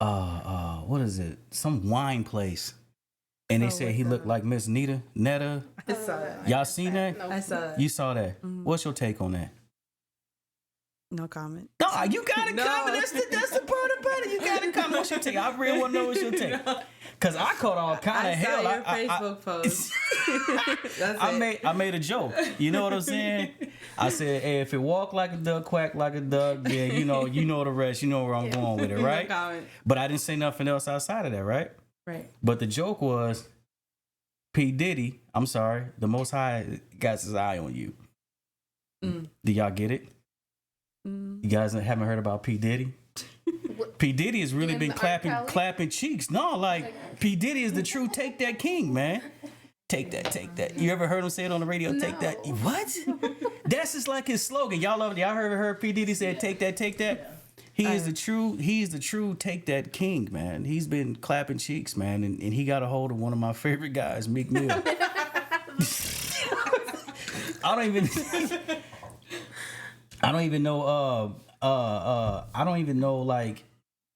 what is it? Some wine place. And they said he looked like Miss Netta. I saw that. Y'all seen that? No. I saw that. You saw that. What's your take on that? No comment. No, you gotta comment. That's the part about it. You gotta comment. What's your take? I really want to know what's your take. Cause I caught all kind of hell. Your Facebook post. That's I made a joke. You know what I'm saying? I said, hey, if it walk like a duck, quack like a duck, then you know the rest. You know where I'm going with it, right? No comment. But I didn't say nothing else outside of that, right? Right. But the joke was, P. Diddy, I'm sorry, the Most High got his eye on you. Do y'all get it? You guys haven't heard about P. Diddy? P. Diddy has really been clapping cheeks. No, like P. Diddy is the true take that king, man. Take that. You ever heard him say it on the radio? No. Take that. What? That's just like his slogan. Y'all heard P. Diddy say take that. He's the true take that king, man. He's been clapping cheeks, man, and he got a hold of one of my favorite guys, Meek Mill. I don't even know like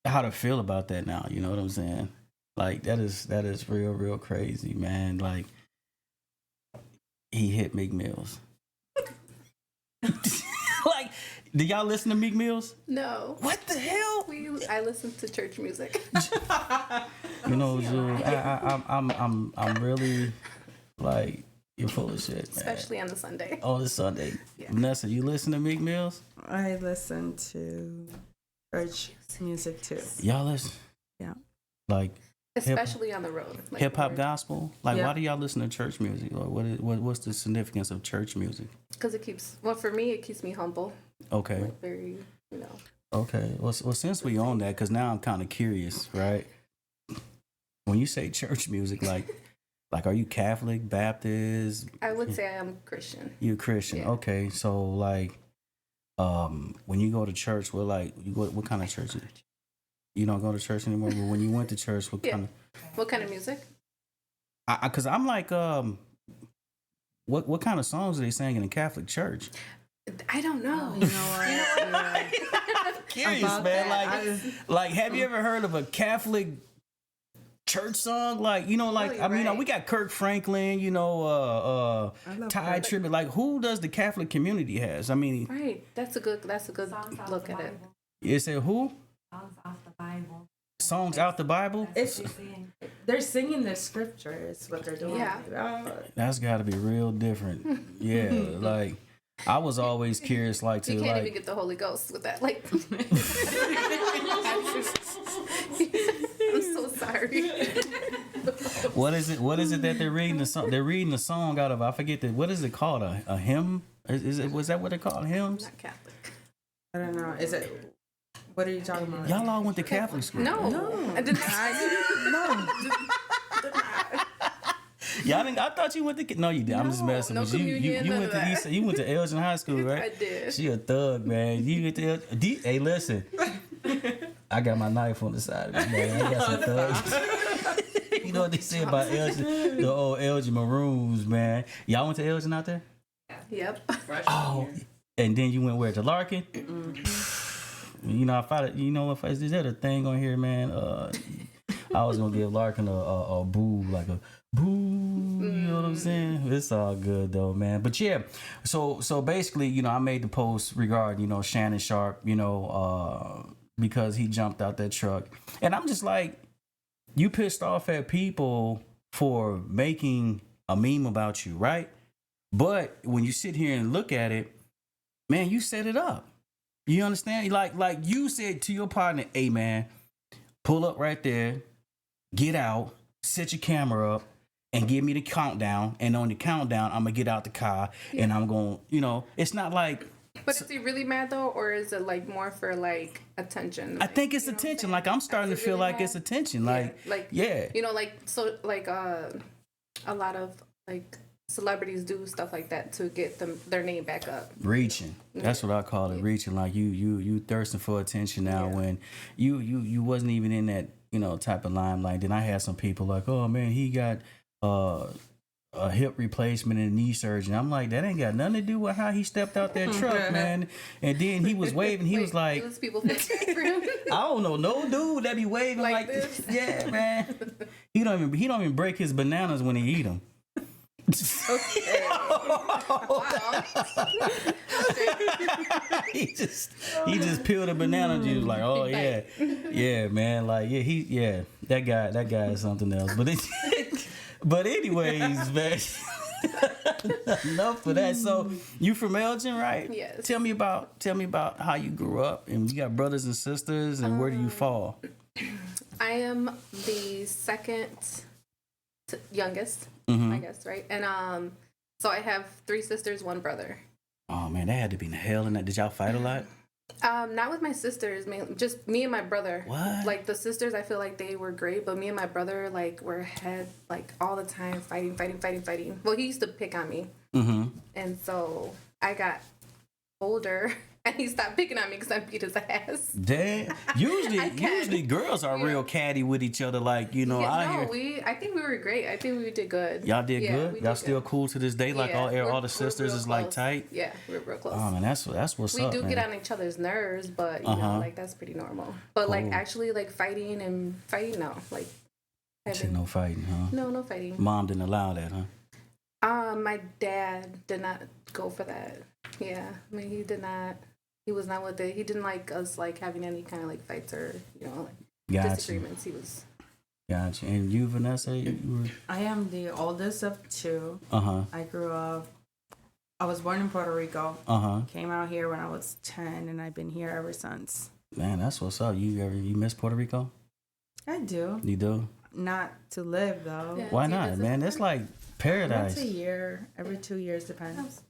how to feel about that now. You know what I'm saying? Like that is real crazy, man. Like he hit Meek Mills. Like, do y'all listen to Meek Mills? No. What the hell? I listen to church music. You know, Jules, I'm really like, you're full of shit, man. Especially on the Sunday. Oh, it's Sunday. Yeah. Vanessa, you listen to Meek Mills? I listen to church music too. Y'all listen? Yeah. Like Especially on the road. Like hip hop where- gospel? Like, Yeah. why do y'all listen to church music? Or what's the significance of church music? Because for me, it keeps me humble. Okay. Like very, Okay. Well, since we own that, because now I'm kind of curious, right? When you say church music, like, are you Catholic, Baptist? I would say I am Christian. You're Christian. Yeah. Okay. So, like, when you go to church, what kind of church? You don't go to church anymore. But when you went to church, what kind of? What kind of music? Because I'm like, what kind of songs are they singing in Catholic church? I don't know. You know what? Yeah. I'm curious, About man. that, Like, have you ever heard of a Catholic church song? Like, you know, like Really, I mean, right. we got Kirk Franklin, I love Ty Kirk. Tribbett. Like, who does the Catholic community has? I mean, Right. That's a good look at it. you said who? Songs off the Bible. Songs out the Bible? It's they're singing the scriptures. What they're doing. Yeah. That's got to be real different. Yeah, like I was always curious, like to You can't like. even get the Holy Ghost with that. Like, I'm so sorry. What is it that they're reading the song? They're reading the song out of. I forget what is it called? A hymn? Was that what they call hymns? Not Catholic. I don't know. Is it? What are you talking about? Y'all all went to Catholic school. No. I did not. Yeah, I thought you went to. No, you did. I'm just No, messing no with you. communion, You none went of to that. East. You went to Elgin High School, right? I did. She a thug, man. You went to. Hey, listen. I got my knife on the side of me, man. I got some thugs. You know what they say about Elgin? The old Elgin Maroons, man. Y'all went to Elgin out there? Yep. Oh, and then you went where to Larkin? You know, if is that a thing on here, man? I was gonna give Larkin a boo, like a boo. You know what I'm saying? It's all good though, man. But yeah, so basically, you know, I made the post regarding, you know, Shannon Sharp, you know, because he jumped out that truck, and I'm just like, you pissed off at people for making a meme about you, right? But when you sit here and look at it, man, you set it up. You understand? Like you said to your partner, hey man, pull up right there, get out, set your camera up, and give me the countdown. And on the countdown, I'm gonna get out the car and I'm gonna, you know, it's not like. But is he really mad though, or is it like more for like attention? I think it's attention. Like I'm starting to feel like it's attention. Like yeah. You know, like so, like a lot of like celebrities do stuff like that to get their name back up. Reaching. That's what I call it. Reaching. Like you thirsting for attention now when you wasn't even in that, you know, type of limelight. Then I had some people like, oh man, he got a hip replacement and a knee surgery. I'm like, that ain't got nothing to do with how he stepped out that truck, man. And then he was waving. He was like, those people feel bad for him. I don't know, no dude that be waving like this. Yeah, man. He don't even break his bananas when he eat them. he just peeled a banana juice like, oh yeah, man, like that guy is something else. But anyways, man. Enough of that. So you from Elgin, right? Yes. Tell me about how you grew up, and you got brothers and sisters, and where do you fall? I am the second youngest, I guess, right? And so I have 3 sisters, 1 brother. Oh man, that had to be in hell. And that, did y'all fight a lot? Not with my sisters, just me and my brother. What? Like the sisters, I feel like they were great, but me and my brother, like, were like all the time fighting. Well, he used to pick on me, and so I got older, and he stopped picking on me because I beat his ass. Damn. Usually girls are real catty with each other, like, you know. I think we were great. I think we did good. Y'all did good. Y'all still cool to this day. Like all the sisters is like tight. Yeah, we're real close. Oh man, that's what's up. We do man. get on each other's nerves, but you know, like that's pretty normal. But like actually, like fighting, no, like. Shit, no fighting, huh? No fighting. Mom didn't allow that, huh? My dad did not go for that. Yeah, I mean, he did not. He was not with it. He didn't like us like having any kind of like fights or disagreements. He was. Gotcha. And you, Vanessa, I am the oldest of 2. I grew up. I was born in Puerto Rico. Came out here when I was 10, and I've been here ever since. Man, that's what's up. You miss Puerto Rico? I do. You do? Not to live though. Yeah, why not, man? That's like paradise. Once a year, every 2 years depends.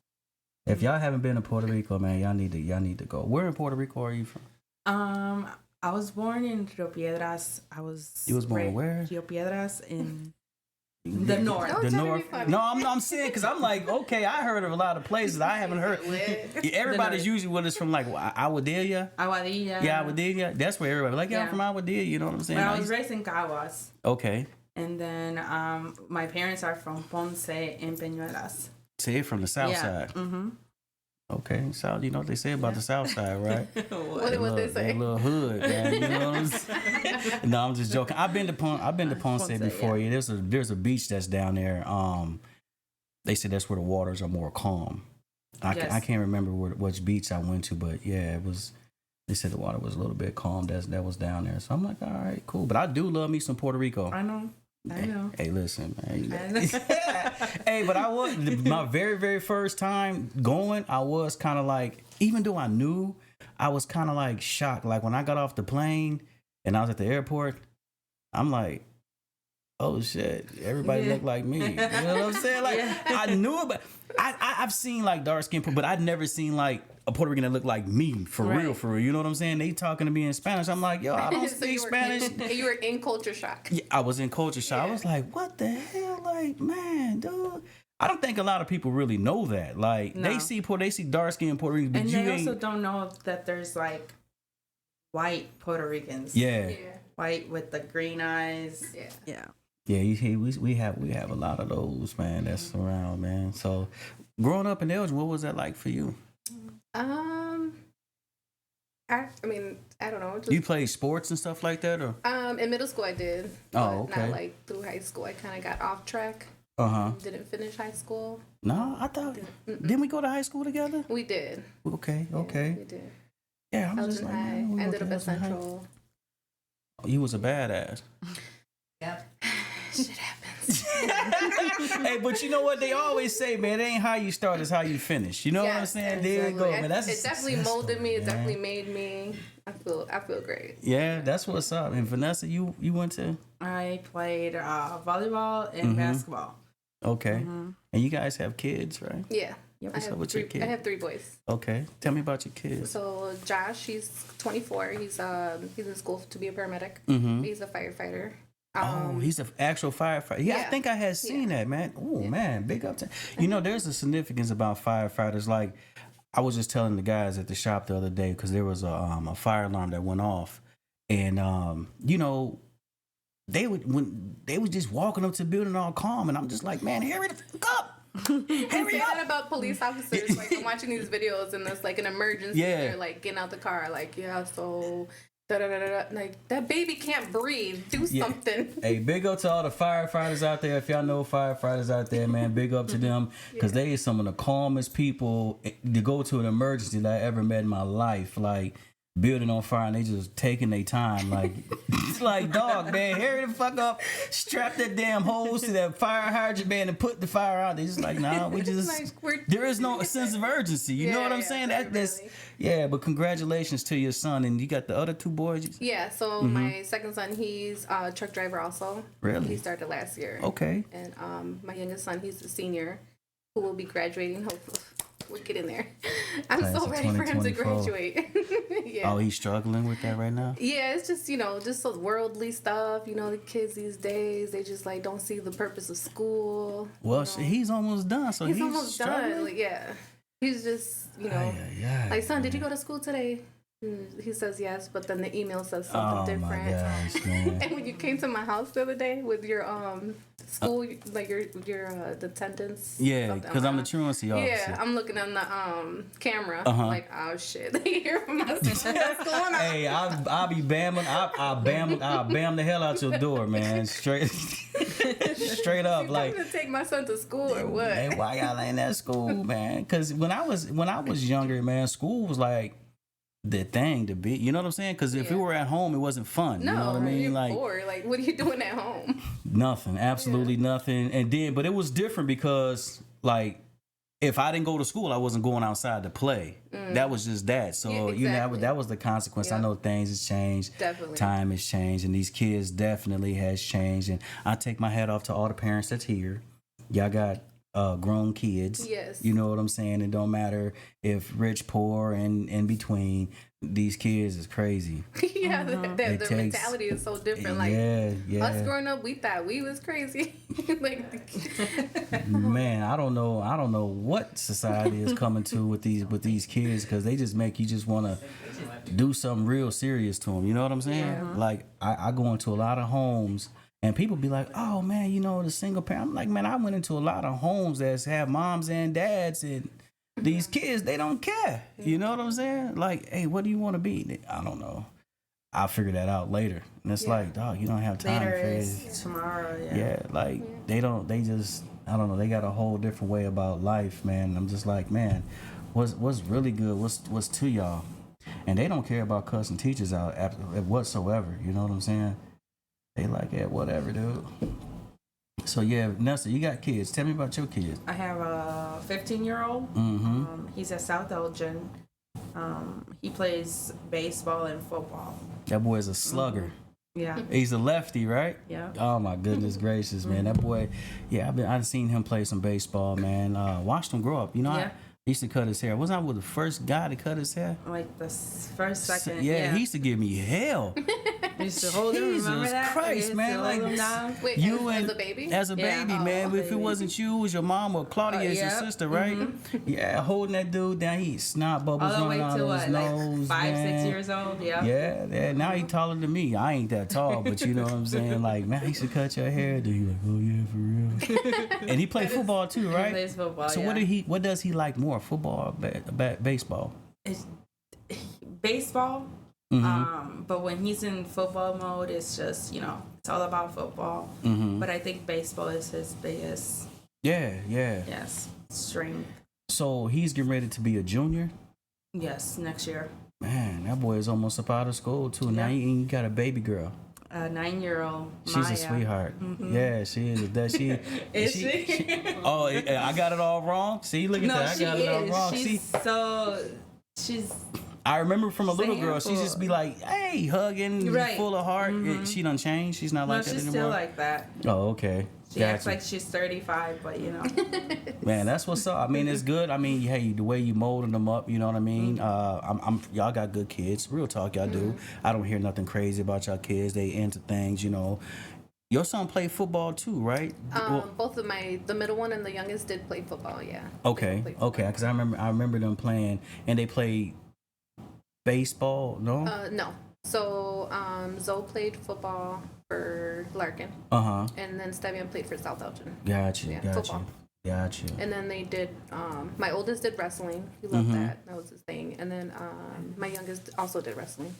If y'all haven't been to Puerto Rico, man, y'all need to go. Where in Puerto Rico are you from? I was born in Rio Piedras. You was born where? Rio Piedras in the north. Don't The tell me north. funny. No, I'm saying because I'm like, okay, I heard of a lot of places I haven't heard. Everybody's usually with us from like Aguadilla. Aguadilla. Yeah, Aguadilla. That's where everybody like. Yeah, I'm from Aguadilla. You know what I'm saying? But I was raised in Caguas. Okay. And then my parents are from Ponce and Peñuelas. So you're from the south side. Okay, south. You know what they say about the south side, right? What they say? That little hood, man. You know what I'm saying? No, I'm just joking. I've been to Ponce before. Yeah, there's a beach that's down there. They said that's where the waters are more calm. I can't remember which beach I went to, but yeah, it was. They said the water was a little bit calm. That was down there. So I'm like, all right, cool. But I do love me some Puerto Rico. I know. Hey, listen, man. Hey, but I was my very, very first time going. I was kind of like, even though I knew, I was kind of like shocked. Like when I got off the plane and I was at the airport, I'm like, oh shit, everybody look like me. You know what I'm saying? Like I knew it, but I've seen like dark skin, but I'd never seen like a Puerto Rican that looked like me for real. You know what I'm saying? They talking to me in Spanish. I'm like, yo, I don't speak Spanish. You were in culture shock. Yeah, I was in culture shock. I was like, what the hell? Like, man, dude. I don't think a lot of people really know that. Like, they see dark skinned Puerto Ricans, but and you they ain't. also don't know that there's like white Puerto Ricans. Yeah. White with the green eyes. Yeah. Yeah, we have a lot of those, man. That's around, man. So, growing up in Elgin, what was that like for you? I mean, I don't know. Just, You played sports and stuff like that, or? in middle school I did. Oh, but okay. not like through high school. I kind of got off track. Didn't finish high school. No, I thought. Didn't we go to high school together? We did. Okay. Yeah, we did. Yeah, I'm just Elgin like, High. man, we Ended went up to at Elgin High. Central. You was a badass. Yep. Shit happens. Hey, but you know what they always say, man? It ain't how you start, it's how you finish. You know what I'm saying? There you go, man. That's it definitely molded me. It definitely made me. I feel great. Yeah, that's what's up. And Vanessa, you went to? I played volleyball and basketball. Okay. And you guys have kids, right? Yeah. What's up with your kid? I have 3 boys. Okay. Tell me about your kids. So Josh, he's 24. He's in school to be a paramedic. He's a firefighter. He's an actual firefighter. Yeah, I Yeah. think I had seen that, man. Oh, man, big up to you know. There's a significance about firefighters. Like I was just telling the guys at the shop the other day because there was a fire alarm that went off, and you know, they would just walking up to the building all calm, and I'm just like, man, hurry the fuck up. Say that about police officers. Like, I'm watching these videos and there's like an emergency. Yeah. They're like getting out the car. Like, yeah, so da da da da. Like, that baby can't breathe. Do something. Hey, big up to all the firefighters out there. If y'all know firefighters out there, man, big up to them, because they are some of the calmest people to go to an emergency that I ever met in my life. Like, building on fire, and they just taking their time. Like, it's like, dog, man, hurry the fuck up, strap that damn hose to that fire hydrant, man, and put the fire out. They just like, nah, we just, there is no sense of urgency. You know what I'm saying? That's yeah, but congratulations to your son. And you got the other two boys? Yeah, so my second son, he's a truck driver also. Really? He started last year. Okay. And my youngest son, he's a senior who will be graduating, hopefully. We'll get in there. I'm Class so of ready for him to 2024. graduate. Yeah. Oh, he's struggling with that right now? Yeah, it's just, just so worldly stuff. The kids these days, they just like don't see the purpose of school. Well, he's almost done, so He's almost struggling? done. Like, yeah. He's just, like, son, did you go to school today? He says yes, but then the email says something different. My gosh, man. And when you came to my house the other day with your school, like your the attendance. Yeah, because I'm the truancy officer. Yeah, I'm looking on the camera, like, oh shit, they hear from us. What's going on? Hey, I'll be bamming. I'll bam the hell out your door, man. Straight up, like. I'm gonna take my son to school or what? Man, why y'all ain't at school, man? Because when I was younger, man, school was like the thing to be. You know what I'm saying? Because if we were at home, it wasn't fun. No, you know what I mean? you're Like, bored. Like, what are you doing at home? nothing, absolutely nothing. And then, but it was different because, like, if I didn't go to school, I wasn't going outside to play. That was just that. So, Yeah, exactly. that was the consequence. I know things has changed. Definitely. Time has changed. And these kids definitely has changed. And I take my hat off to all the parents that's here. Y'all got grown kids. Yes. You know what I'm saying? It don't matter if rich, poor, and in between. These kids is crazy. Yeah, their mentality is so different. Like, us growing up, we thought we was crazy. Like, man, I don't know what society is coming to with these kids, because they just make you just want to do something real serious to them. You know what I'm saying? Yeah. Like, I go into a lot of homes and people be like, oh man, the single parent. I'm like, man, I went into a lot of homes that have moms and dads, and these kids, they don't care. You know what I'm saying? Like, hey, what do you want to be? I don't know. I'll figure that out later. And it's like, dog, you don't have time Later for is tomorrow. yeah, like they just, I don't know, they got a whole different way about life, man. I'm just like, man, what's really good, what's to y'all? And they don't care about cussing teachers out whatsoever. You know what I'm saying? They like, yeah, whatever, dude. So yeah, Vanessa, you got kids. Tell me about your kids. I have a 15-year-old. He's at South Elgin. He plays baseball and football. That boy is a slugger. Yeah. He's a lefty, right? Yeah. Oh my goodness gracious, man. That boy, yeah, I've seen him play some baseball, man. Watched him grow up. I used to cut his hair. Wasn't I with the first guy to cut his hair? Like the first, second. Yeah, he used to give me hell. He used to hold him. Remember Jesus that? Christ, He man! used to hold Like him down. wait, you as a baby? as a Yeah. baby, Oh, man. If it baby. wasn't you, it was your mom or Claudia, is your yeah. sister, right? Yeah, holding that dude down. He snot bubbles All the way running to out what, of his nose, like 5, man. 6 years old? Yeah. Yeah. Now he taller than me. I ain't that tall, but you know what I'm saying? Like, man, I used to cut your hair. Dude, he like, oh yeah, for real. And he played football too, right? He plays football. So what does he like more, football or baseball? It's baseball. But when he's in football mode, it's just, it's all about football. But I think baseball is his biggest, strength. So he's getting ready to be a junior? Yes, next year. Man, that boy is almost up out of school too. Now you got a baby girl. A 9-year-old She's Maya. a sweetheart. Yeah, she is. Is she? Oh, I got it all wrong. See, look at No, that. I she got it all is. wrong. She's I remember from a little girl, she handful. just be like, "Hey, hugging, Right. full of heart." She done changed. She's not no, like that she's anymore. still like that. Oh, okay. She acts like she's 35, but Man, that's what's up. I mean, it's good. I mean, hey, the way you molding them up, you know what I mean. Y'all got good kids. Real talk, y'all do. I don't hear nothing crazy about y'all kids. They into things, Your son played football too, right? Both of the middle one and the youngest did play football. Yeah. Okay, because I remember them playing, and they played baseball. No. No. So Zoe played football for Larkin, and then Stevian played for South Elgin. Got you. Yeah, Got football. you. Got you. And then they did. My oldest did wrestling. He loved that. That was his thing. And then my youngest also did wrestling.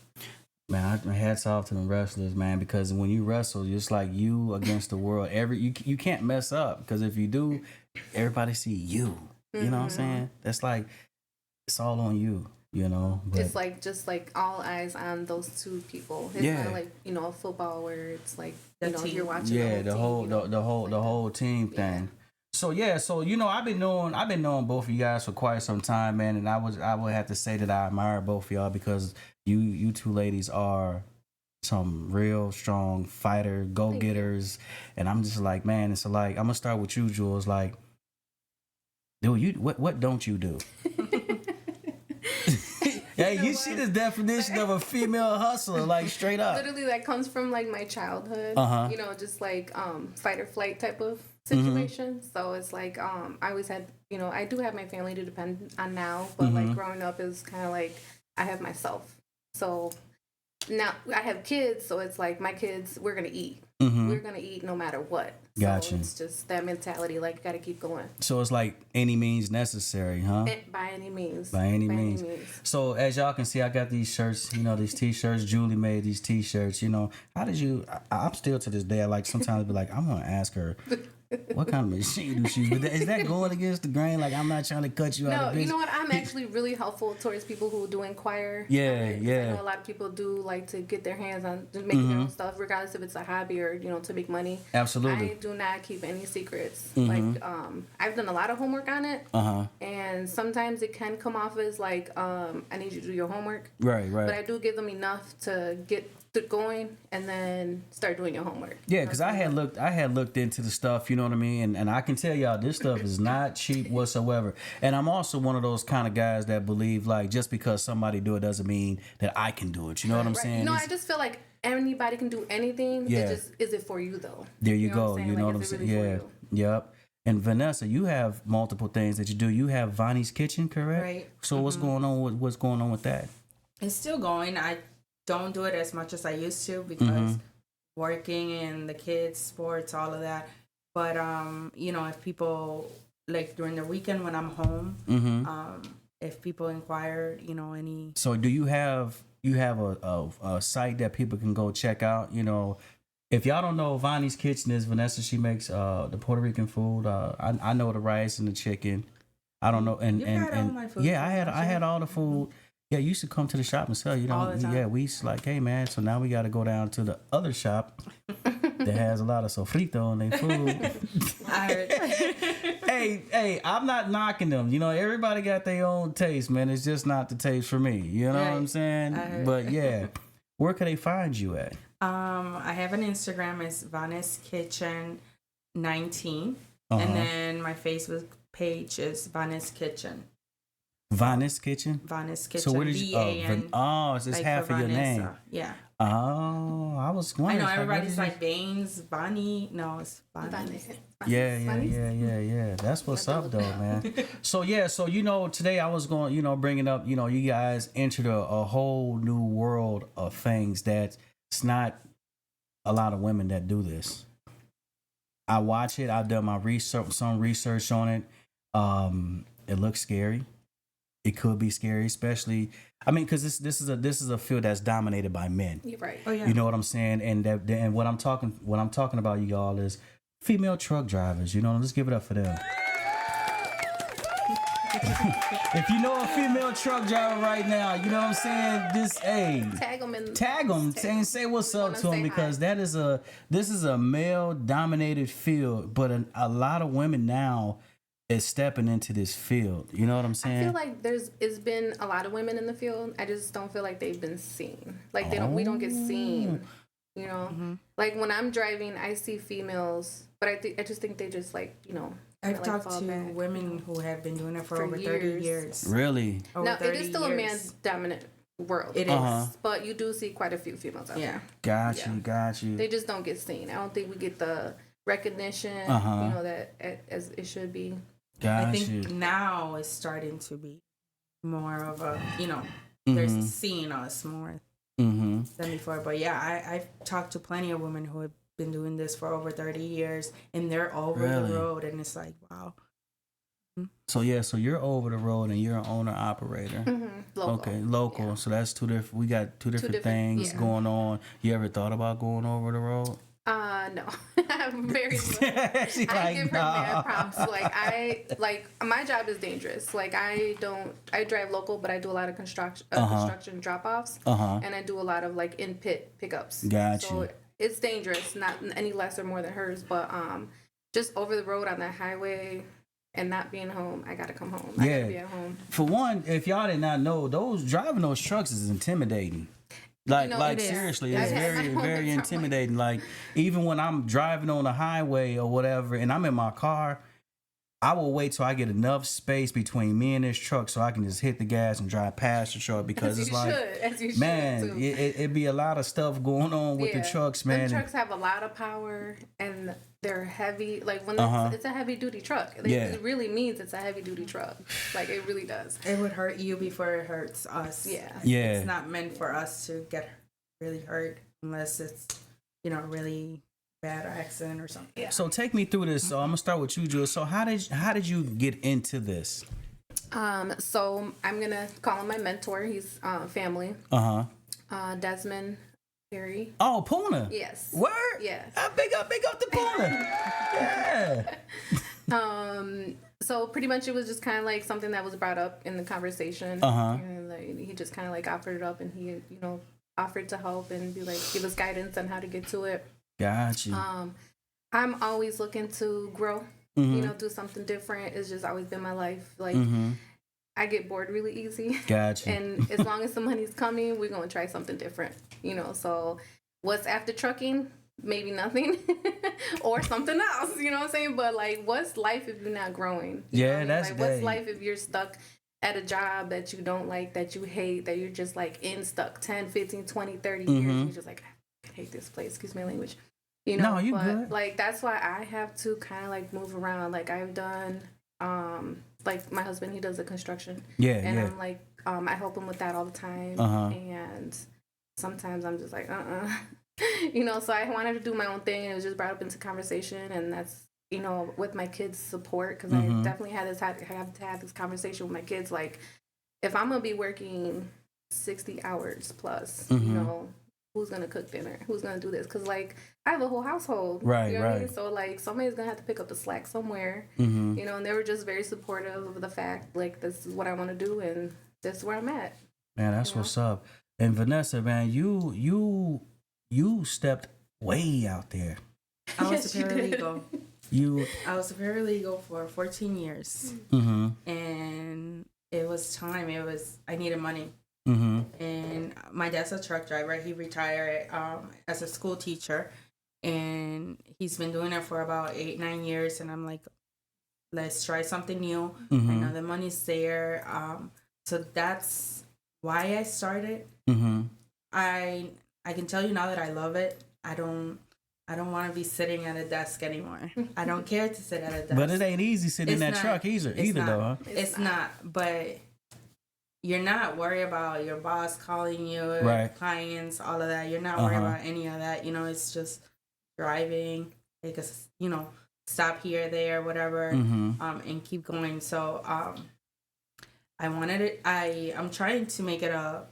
Man, my hats off to the wrestlers, man, because when you wrestle, it's like you against the world. You can't mess up, because if you do, everybody see you. You know what I'm saying? That's like, it's all on you, you know. But It's like just like all eyes on those two people. It's not like, you know, football where it's like, you know, you're watching the whole team thing. So you know, I've been knowing both of you guys for quite some time, man, and I would have to say that I admire both of y'all, because you two ladies are some real strong fighter, go-getters, and I'm just like, man, it's like, I'm gonna start with you, Jules. Like, dude, what don't you do? Yeah, you see the definition of a female hustler, like, straight up. Literally, that comes from like my childhood. You know, just like fight or flight type of situation. So it's like I always had, you know, I do have my family to depend on now, but like growing up is kind of like I have myself. So now I have kids, so it's like my kids, we're gonna eat. We're gonna eat no matter what. Gotcha. So it's just that mentality, like, you gotta keep going. So it's like any means necessary, huh? By any means. By any means. So as y'all can see, I got these shirts, you know, these t-shirts. Julie made these t-shirts, you know. How did you, I'm still to this day, I like sometimes be like, I'm gonna ask her, what kind of machine do she use? But is that going against the grain? Like, I'm not trying to cut you out of No, business. you know what? I'm actually really helpful towards people who do inquire. Yeah. I know a lot of people do like to get their hands on making their own stuff, regardless if it's a hobby or, you know, to make money. Absolutely. I do not keep any secrets. Like, I've done a lot of homework on it. And sometimes it can come off as like, I need you to do your homework. Right. But I do give them enough to get going and then start doing your homework. Yeah, because I had looked into the stuff, you know what I mean, and I can tell y'all this stuff is not cheap whatsoever. And I'm also one of those kind of guys that believe, like, just because somebody do it doesn't mean that I can do it. You know what I'm saying? You know, I just feel like anybody can do anything. Yeah. It just, is it for you though? There you go. What You know like, what I'm is it saying? really Yeah. for you? Yep. And Vanessa, you have multiple things that you do. You have Vonnie's Kitchen, correct? Right. So what's going on with that? It's still going. I don't do it as much as I used to because working and the kids, sports, all of that. But you know, if people, like during the weekend when I'm home, if people inquire, you know, any. So do you have a site that people can go check out? You know, if y'all don't know, Vonnie's Kitchen is Vanessa. She makes the Puerto Rican food. I know the rice and the chicken. I don't know, and all my food, yeah, I had all the food. Yeah, you used to come to the shop and sell. You know, all the time. Yeah, we used to like, hey man, so now we got to go down to the other shop that has a lot of sofrito on their food. I heard. hey, I'm not knocking them. You know, everybody got their own taste, man. It's just not the taste for me. You know what I'm saying? But yeah, where can they find you at? I have an Instagram. It's Vanessa's Kitchen 19, and then my Facebook page is Vanessa's Kitchen. Vanessa's Kitchen? Vanessa's Kitchen. So where did you? It's just like half of your Vanessa. name. Yeah. Oh, I was wondering. I know everybody's like Baines, Vani. No, it's Vani. Yeah. That's what's up, though, man. So you know, today I was going, you know, bringing up, you know, you guys entered a whole new world of things that it's not a lot of women that do this. I watch it. I've done my some research on it. It looks scary. It could be scary, especially. I mean, because this is a field that's dominated by men. You're right. Oh yeah. You know what I'm saying? And what I'm talking about, you all, is female truck drivers. You know, let's give it up for them. If you know a female truck driver right now, you know what I'm saying? Just tag them and say what's up to them, because this is a male dominated field, but a lot of women now is stepping into this field. You know what I'm saying? I feel like it's been a lot of women in the field. I just don't feel like they've been seen. Like we don't get seen. You know, like when I'm driving, I see females, but I just think they just like, you know. I've talked to women who have been doing it for over 30 years. Really? Now, it is still a man-dominant world. It is. But you do see quite a few females out there. Got you. They just don't get seen. I don't think we get the recognition, you know, that as it should be. I think now it's starting to be more of a, you know, they're seeing us more. than before. But yeah, I've talked to plenty of women who have been doing this for over 30 years, and they're over Really? the road, and it's like, wow. So yeah, so you're over the road and you're an owner operator. Local. Okay, local. Yeah. So that's two different. We got two different things yeah. going on. You ever thought about going over the road? No. I'm very She I like, give her nah. mad props. Like my job is dangerous. Like I drive local, but I do a lot of construction drop offs, and I do a lot of like in pit pickups. Gotcha. So it's dangerous, not any less or more than hers, but just over the road on that highway and not being home, I gotta come home. I gotta be at home. For one, if y'all did not know, driving those trucks is intimidating. Like, You know, like it is. seriously, I've it's had very, my very moments. I'm like- intimidating. Like, even when I'm driving on the highway or whatever, and I'm in my car, I will wait till I get enough space between me and this truck so I can just hit the gas and drive past the truck because As it's you like, should, as you should, man, too. it be a lot of stuff going on with the trucks, man. The trucks have a lot of power and they're heavy. Like when it's a heavy duty truck. It really means it's a heavy duty truck. Like it really does. It would hurt you before it hurts us. Yeah. Yeah. It's not meant for us to get really hurt unless it's, really bad accident or something. Yeah. So take me through this. So I'm gonna start with you, Jules. So how did you get into this? So I'm gonna call him my mentor. He's family. Desmond Perry. Oh, Puna. Yes. Word. Yes. Big up the Puna. Yeah. So pretty much it was just kind of like something that was brought up in the conversation. And like, he just kind of like offered it up, and he offered to help and be like give us guidance on how to get to it. Got you. I'm always looking to grow, do something different. It's just always been my life. Like, I get bored really easy. Got you. And as long as the money's coming, we're going to try something different, So what's after trucking? Maybe nothing or something else, you know what I'm saying? But, like, what's life if you're not growing? You know what I mean? That's like, good. what's life if you're stuck at a job that you don't like, that you hate, that you're just, like, stuck 10, 15, 20, 30 years. And you're just like, I hate this place. Excuse my language. No, you but good. like that's why I have to kind of like move around. Like I've done, like my husband, he does the construction. And I'm like, I help him with that all the time. And sometimes I'm just like, So I wanted to do my own thing, and it was just brought up into conversation, and that's with my kids' support, because I definitely have to have this conversation with my kids. Like, if I'm gonna be working 60 hours plus, who's gonna cook dinner? Who's gonna do this? Because like I have a whole household, right? You know what I mean? So like somebody's gonna have to pick up the slack somewhere, And they were just very supportive of the fact like this is what I want to do, and this is where I'm at. Man, that's what's up. And Vanessa, man, you stepped way out there. I was a paralegal. I was a paralegal for 14 years, and it was time. I needed money. And my dad's a truck driver. He retired as a school teacher, and he's been doing it for about 8-9 years. And I'm like, let's try something new. I know the money's there, so that's why I started. I can tell you now that I love it. I don't want to be sitting at a desk anymore. I don't care to sit at a desk. But it ain't easy sitting in that truck either though, huh? It's not. But you're not worried about your boss calling you, clients, all of that. You're not worried about any of that. You it's just driving, take a, stop here, there, whatever, and keep going. So I wanted it. I'm trying to make it a,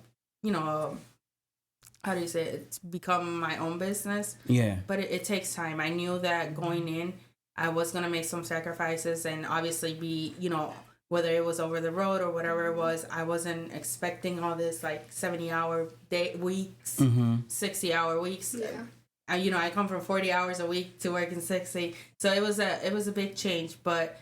how do you say it? It's become my own business. Yeah. But it takes time. I knew that going in, I was going to make some sacrifices and obviously be, whether it was over the road or whatever it was, I wasn't expecting all this like 70-hour weeks, 60-hour weeks. Yeah. I come from 40 hours a week to working 60. So it was a big change, but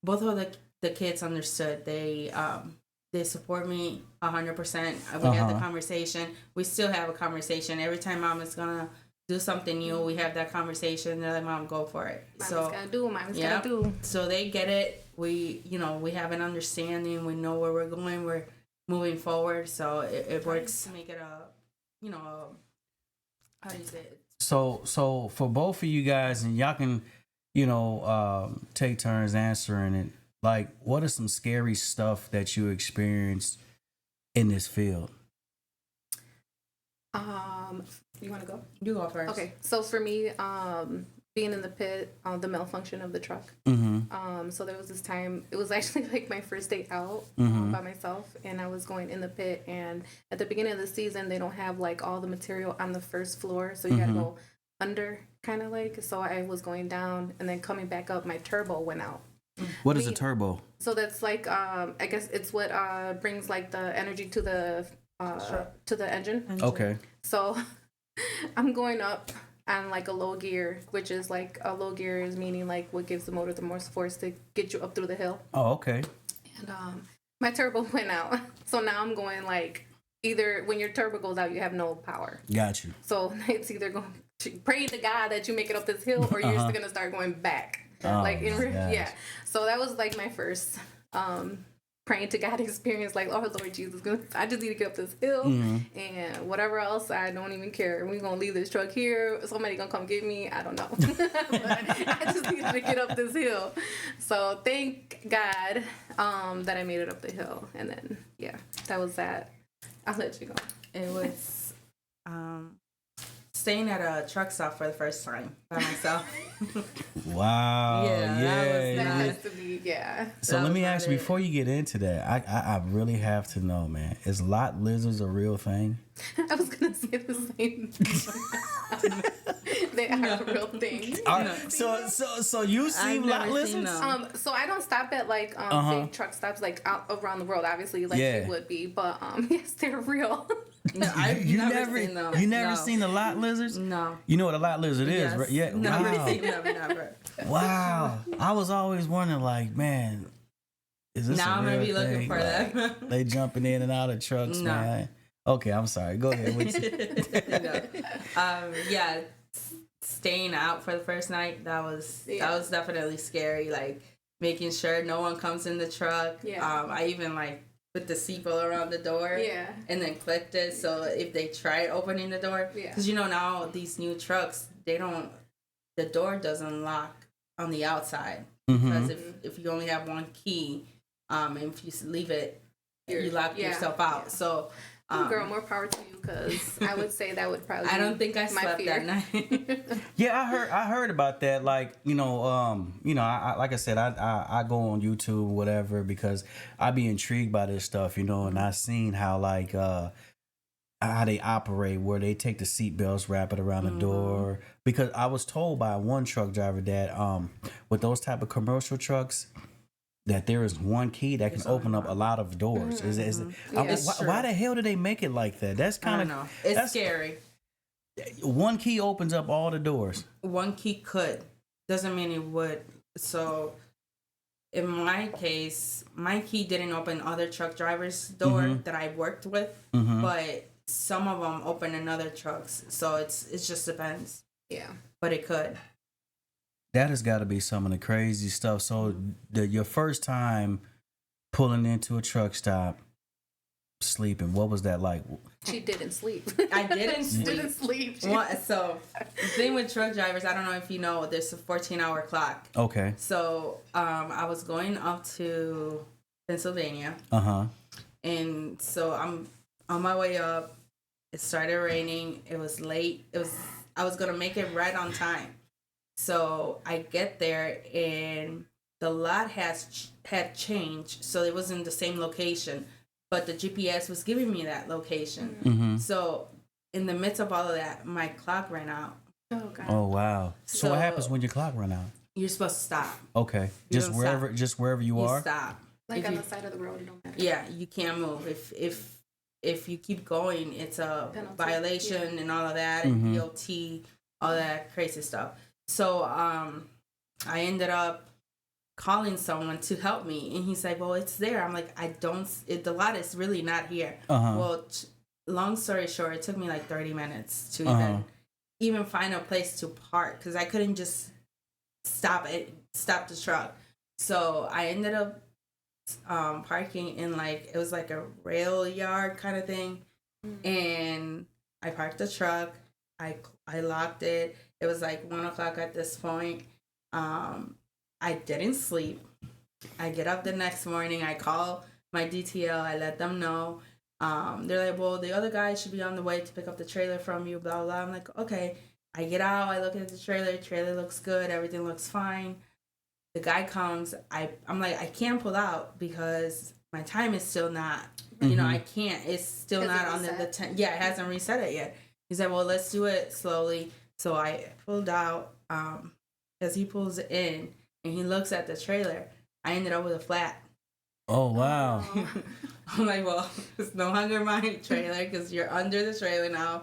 both of the kids understood. They support me 100%. We had the conversation. We still have a conversation. Every time mom is gonna do something new, we have that conversation. They're like, Mom, go for it. Mama's gonna do. Mama's gonna do. So they get it. We have an understanding. We know where we're going. We're moving forward. So it works to make it a, how do you say it? So for both of you guys, and y'all can, take turns answering it. Like, what are some scary stuff that you experienced in this field? You want to go? You go first. Okay, so for me, being in the pit, the malfunction of the truck. So there was this time, it was actually like my first day out by myself, and I was going in the pit, and at the beginning of the season, they don't have like all the material on the first floor, so you gotta go under, kind of like. So I was going down, and then coming back up, my turbo went out. What is a turbo? So that's like, I guess it's what brings like the energy to the engine. Okay. So I'm going up on like a low gear, which is like a low gear is meaning like what gives the motor the most force to get you up through the hill. Oh, okay. And my turbo went out. So now I'm going like, either when your turbo goes out, you have no power. Got you. So it's either going to pray to God that you make it up this hill, or you're just going to start going back. Oh, Like gosh. yeah. So that was like my first praying to God experience. Like, oh Lord Jesus, I just need to get up this hill, and whatever else, I don't even care. We're gonna leave this truck here. Somebody gonna come get me. I don't know, but I just needed to get up this hill. So thank God that I made it up the hill, and then yeah, that was that. I'll let you go. It was staying at a truck stop for the first time by myself. Wow. Yeah, that That was has to be yeah. So That let was me not ask you, it. before you get into that, I really have to know, man. Is lot lizards a real thing? I was gonna say the same. They are a real thing. So you I've seen lot never seen lizards? them. So I don't stop at like big truck stops like out around the world, obviously, like Yeah. you would be. But yes, they're real. No, I've You never seen them. You never No. seen a lot lizards? No. You know what a lot lizard is, Yes. right? Yeah. Never Wow. seen them. Never. Wow. I was always wondering, like, man, is this Now a I'm gonna real be looking thing? for Like, them. they jumping in and out of trucks, No. man. Okay, I'm sorry. Go ahead. With you. No. Yeah, staying out for the first night, that was definitely scary. Like making sure no one comes in the truck. Yeah. I even like put the seatbelt around the door. Yeah. And then clicked it, so if they try opening the door, Yeah. because now these new trucks, the door doesn't lock on the outside, because if you only have one key, if you leave it, you lock yourself out. Yeah. So. Girl, more power to you, because I would say that would probably. I don't think I my slept fear. that night. Yeah, I heard about that. Like, I like I said, I go on YouTube or whatever because I be intrigued by this stuff, and I seen how like how they operate, where they take the seatbelts, wrap it around the door. Because I was told by one truck driver that with those type of commercial trucks, that there is one key that can open up a lot of doors. Why the hell do they make it like that? That's I kind don't know. of It's scary. One key opens up all the doors. One key could. Doesn't mean it would. So in my case, my key didn't open other truck drivers' door that I worked with, but some of them open in other trucks. So it just depends. Yeah. But it could. That has got to be some of the crazy stuff. So your first time pulling into a truck stop, sleeping, what was that like? She didn't sleep. I didn't She sleep. didn't sleep. So the thing with truck drivers, I don't know if you know, there's a 14-hour clock. Okay. So I was going up to Pennsylvania. And so I'm on my way up. It started raining. It was late. I was gonna make it right on time. So I get there and the lot had changed, so it was in the same location, but the GPS was giving me that location. So in the midst of all of that, my clock ran out. Oh God. Oh wow. So what So- happens when your clock run out? You're supposed to stop. Okay. You Just don't wherever stop. just wherever you You are. stop. Like If on you- the side of the road, it don't matter. Yeah, you can't move. If you keep going, it's a Penalty, violation and all of that, and DOT, all that crazy stuff. So I ended up calling someone to help me, and he's like, "Well, it's there." I'm like, the lot is really not here." Well, long story short, it took me like 30 minutes to even find a place to park, because I couldn't just stop the truck. So I ended up parking in it was like a rail yard kind of thing, and I parked the truck. I locked it. It was like 1:00 at this point. I didn't sleep. I get up the next morning. I call my DTL. I let them know. They're like, well, the other guy should be on the way to pick up the trailer from you, blah, blah. I'm like, okay. I get out, I look at the trailer looks good, everything looks fine. The guy comes, I'm like, I can't pull out because my time is still not, you know, I can't, it's still not on the 10. Yeah, it hasn't reset it yet. He said, well, let's do it slowly. So I pulled out, as he pulls it in and he looks at the trailer, I ended up with a flat. Oh, wow. I'm like, well, it's no longer my trailer because you're under the trailer now.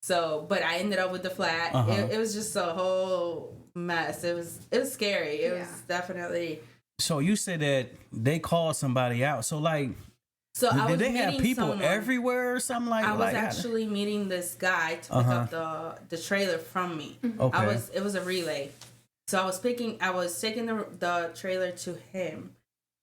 So, but I ended up with the flat. It was just a whole mess. It was scary. It was definitely. So you said that they called somebody out. So like, I was did they have people someone everywhere or something like that? I was actually meeting this guy to pick up the trailer from me. Okay. It was a relay. So I was taking the trailer to him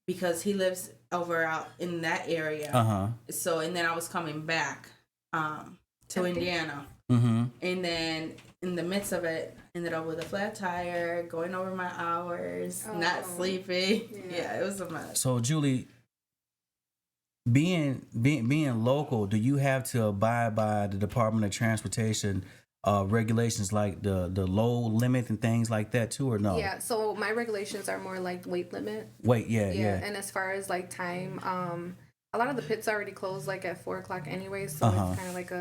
because he lives over out in that area. So, and then I was coming back to Indiana. And then in the midst of it, ended up with a flat tire, going over my hours, not sleeping. Yeah, it was a mess. So Julie, being local, do you have to abide by the Department of Transportation regulations like the low limit and things like that too, or no? Yeah, so my regulations are more like weight limit. Yeah. And as far as like time, a lot of the pits already close like at 4:00 anyway, so it's kind of like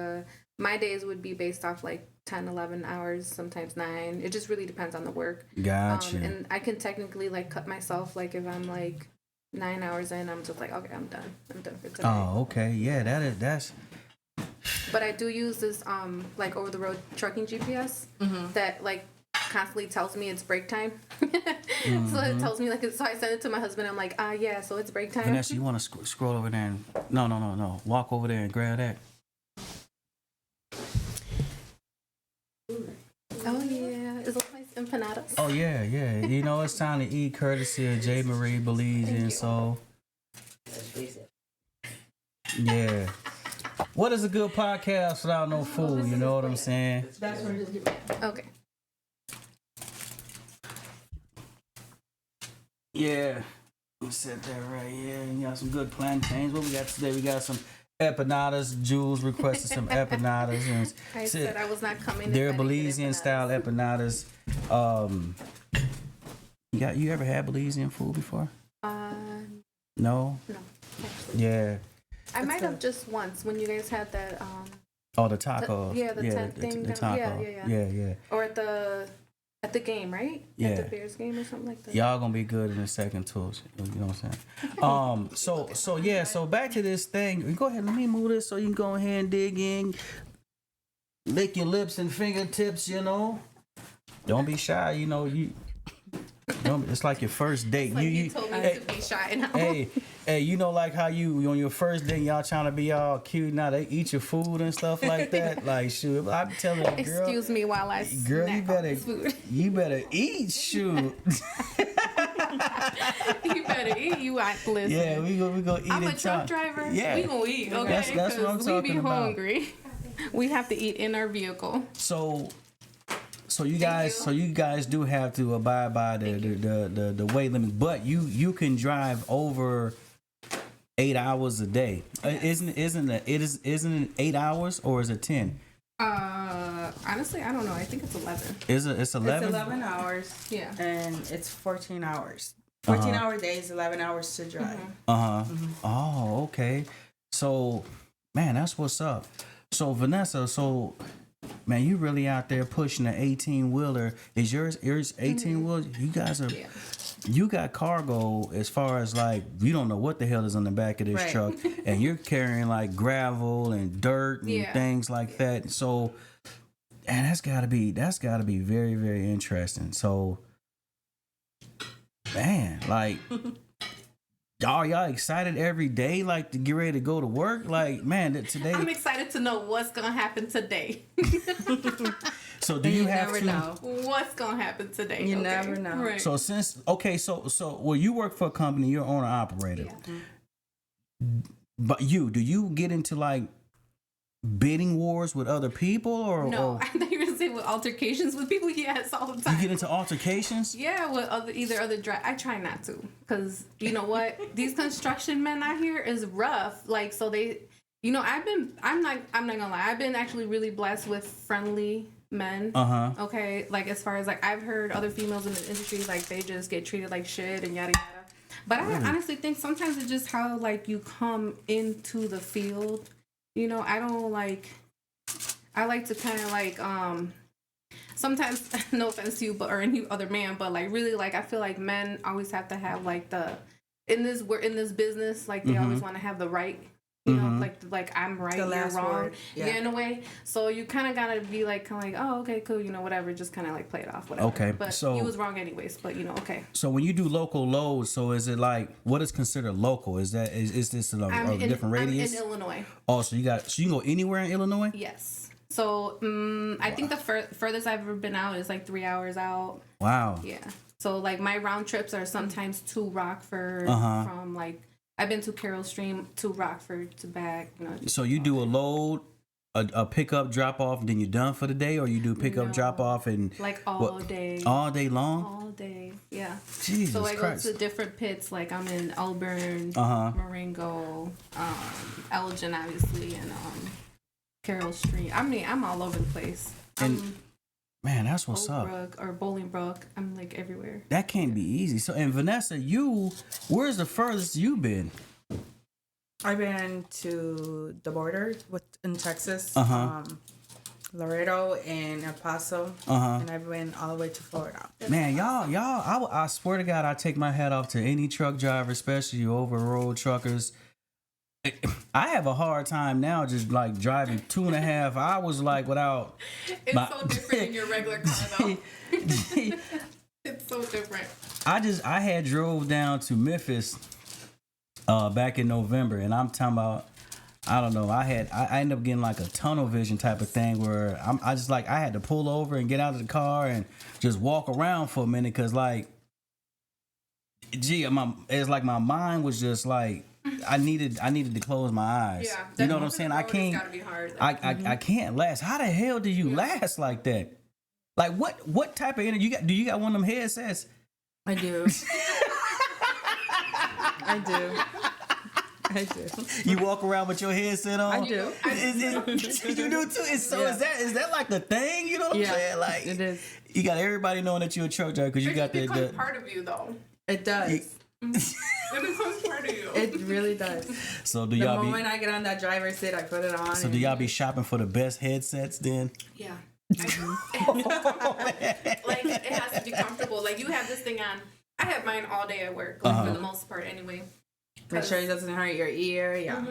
my days would be based off like 10, 11 hours, sometimes 9. It just really depends on the work. Gotcha. And I can technically like cut myself, like if I'm like 9 hours in, I'm just like, okay, I'm done for today. Oh, okay. Yeah, that's. But I do use this like over the road trucking GPS that like constantly tells me it's break time. So it tells me like, so I send it to my husband. I'm like, yeah, so it's break time. Vanessa, you want to scroll over there and no, walk over there and grab that. Oh yeah, is those nice empanadas? Oh yeah. You know it's time to eat, courtesy of J. Marie Belizean Soul. Yeah. What is a good podcast without no food? You know what I'm saying? Okay. Yeah. Let's set that right here. You got some good plantains. What we got today? We got some empanadas. Jules requested some empanadas. And I said I was not coming. they're Belizean style empanadas. You ever had Belizean food before? No. No. Actually. Yeah. I might have just once when you guys had that. Oh, the taco. The tent thing. The taco. Yeah. Or at the game, right? Yeah. At the Bears game or something like that. Y'all gonna be good in a second too. You know what I'm saying? So back to this thing. Go ahead, let me move this so you can go ahead and dig in. Lick your lips and fingertips, you know. Don't be shy, you know, it's like your first date. Like you told me to be shy now. Hey, you know, like how you on your first date, y'all trying to be all cute. Now they eat your food and stuff like that. Like, shoot, I'm telling you, girl. Excuse me while I girl, snack food. You better eat, shoot. You better eat. You act listen. Yeah, we go eat. I'm a truck driver. Yeah, we gonna eat. Okay, that's what I'm talking we be about. hungry. We have to eat in our vehicle. So you guys do have to abide by the weight limit, but you can drive over 8 hours a day. Isn't it 8 hours or is it 10? Honestly, I don't know. I think it's 11. It's 11? It's 11 hours. Yeah. And it's 14 hours. 14-hour days, 11 hours to drive. Oh, okay. So, man, that's what's up. So, Vanessa, man, you really out there pushing the 18-wheeler. Is yours 18-wheeler? You guys are... Yeah. You got cargo as far as like you don't know what the hell is on the back of this truck, and you're carrying like gravel and dirt and things like that. So, and that's gotta be very, very interesting. So, man, like, y'all excited every day, like to get ready to go to work? Like, man, today I'm excited to know what's gonna happen today. So do you have never to know what's gonna happen today? You never know. Right. So well, you work for a company, you're owner operator. Yeah. But do you get into like bidding wars with other people or No, I thought you were gonna say with altercations with people. Yes, all the time. You get into altercations? Yeah, with other I try not to, because you know what, these construction men out here is rough. Like, so You know, I'm not gonna lie. I've been actually really blessed with friendly men. Okay. Like, as far as, like, I've heard other females in the industry, like, they just get treated like shit and yada yada. But I honestly think sometimes it's just how, like, you come into the field. You know, I like to kind of, like, sometimes, no offense to you, but, or any other man, but, like, really, like, I feel like men always have to have, like, we're in this business, like, they always want to have the right, you know, like I'm right, you're wrong, word. Yeah, in a way. So you kind of gotta be like, oh, okay, cool, you know, whatever, just kind of like play it off, whatever. Okay, but so he was wrong anyways, but you know, okay. So when you do local loads, so is it like, what is considered local? Is this a different radius? I'm in Illinois. Oh, so you can go anywhere in Illinois? Yes. So I think the furthest I've ever been out is like 3 hours out. Wow. Yeah. So like my round trips are sometimes to Rockford from like. I've been to Carroll Stream, to Rockford, to back. You know, so you do a load, a pickup, drop off, and then you're done for the day, or you do pickup, drop off, and like all day long? All day, yeah. Jesus so I Christ. go to different pits, like I'm in Elburn, Marengo, Elgin, obviously, and Carroll Stream. I mean, I'm all over the place. Man, that's what's up. Or Bolingbrook. I'm like everywhere. That can't be easy. So, and Vanessa, where's the furthest you been? I've been to the border in Texas, Laredo and El Paso, and I've been all the way to Florida. Man, y'all, I swear to God, I take my hat off to any truck driver, especially you over-road truckers. I have a hard time now just like driving 2.5 hours like without. It's so different in your regular car though. It's so different. I had drove down to Memphis back in November, and I'm talking about, I don't know, I ended up getting like a tunnel vision type of thing where I had to pull over and get out of the car and just walk around for a minute because like, it's like my mind was just like. I needed to close my eyes. Yeah, you know what I'm saying? I can't. Gotta be hard. I can't last. How the hell do you last like that? Like what type of energy you got? Do you got one of them headsets? I do. I do. You walk around with your headset on? I do. You do too? Is that like the thing? You know what I'm saying? Like it is. You got everybody knowing that you're a truck driver because you got the the part of you though. It does. It becomes part of you. It really does. So do the y'all moment I get on that driver's seat, I put it on. So do y'all be shopping for the best headsets then? Yeah. Like it has to be comfortable. Like you have this thing on. I have mine all day at work, like for the most part anyway. Make sure it doesn't hurt your ear. Yeah.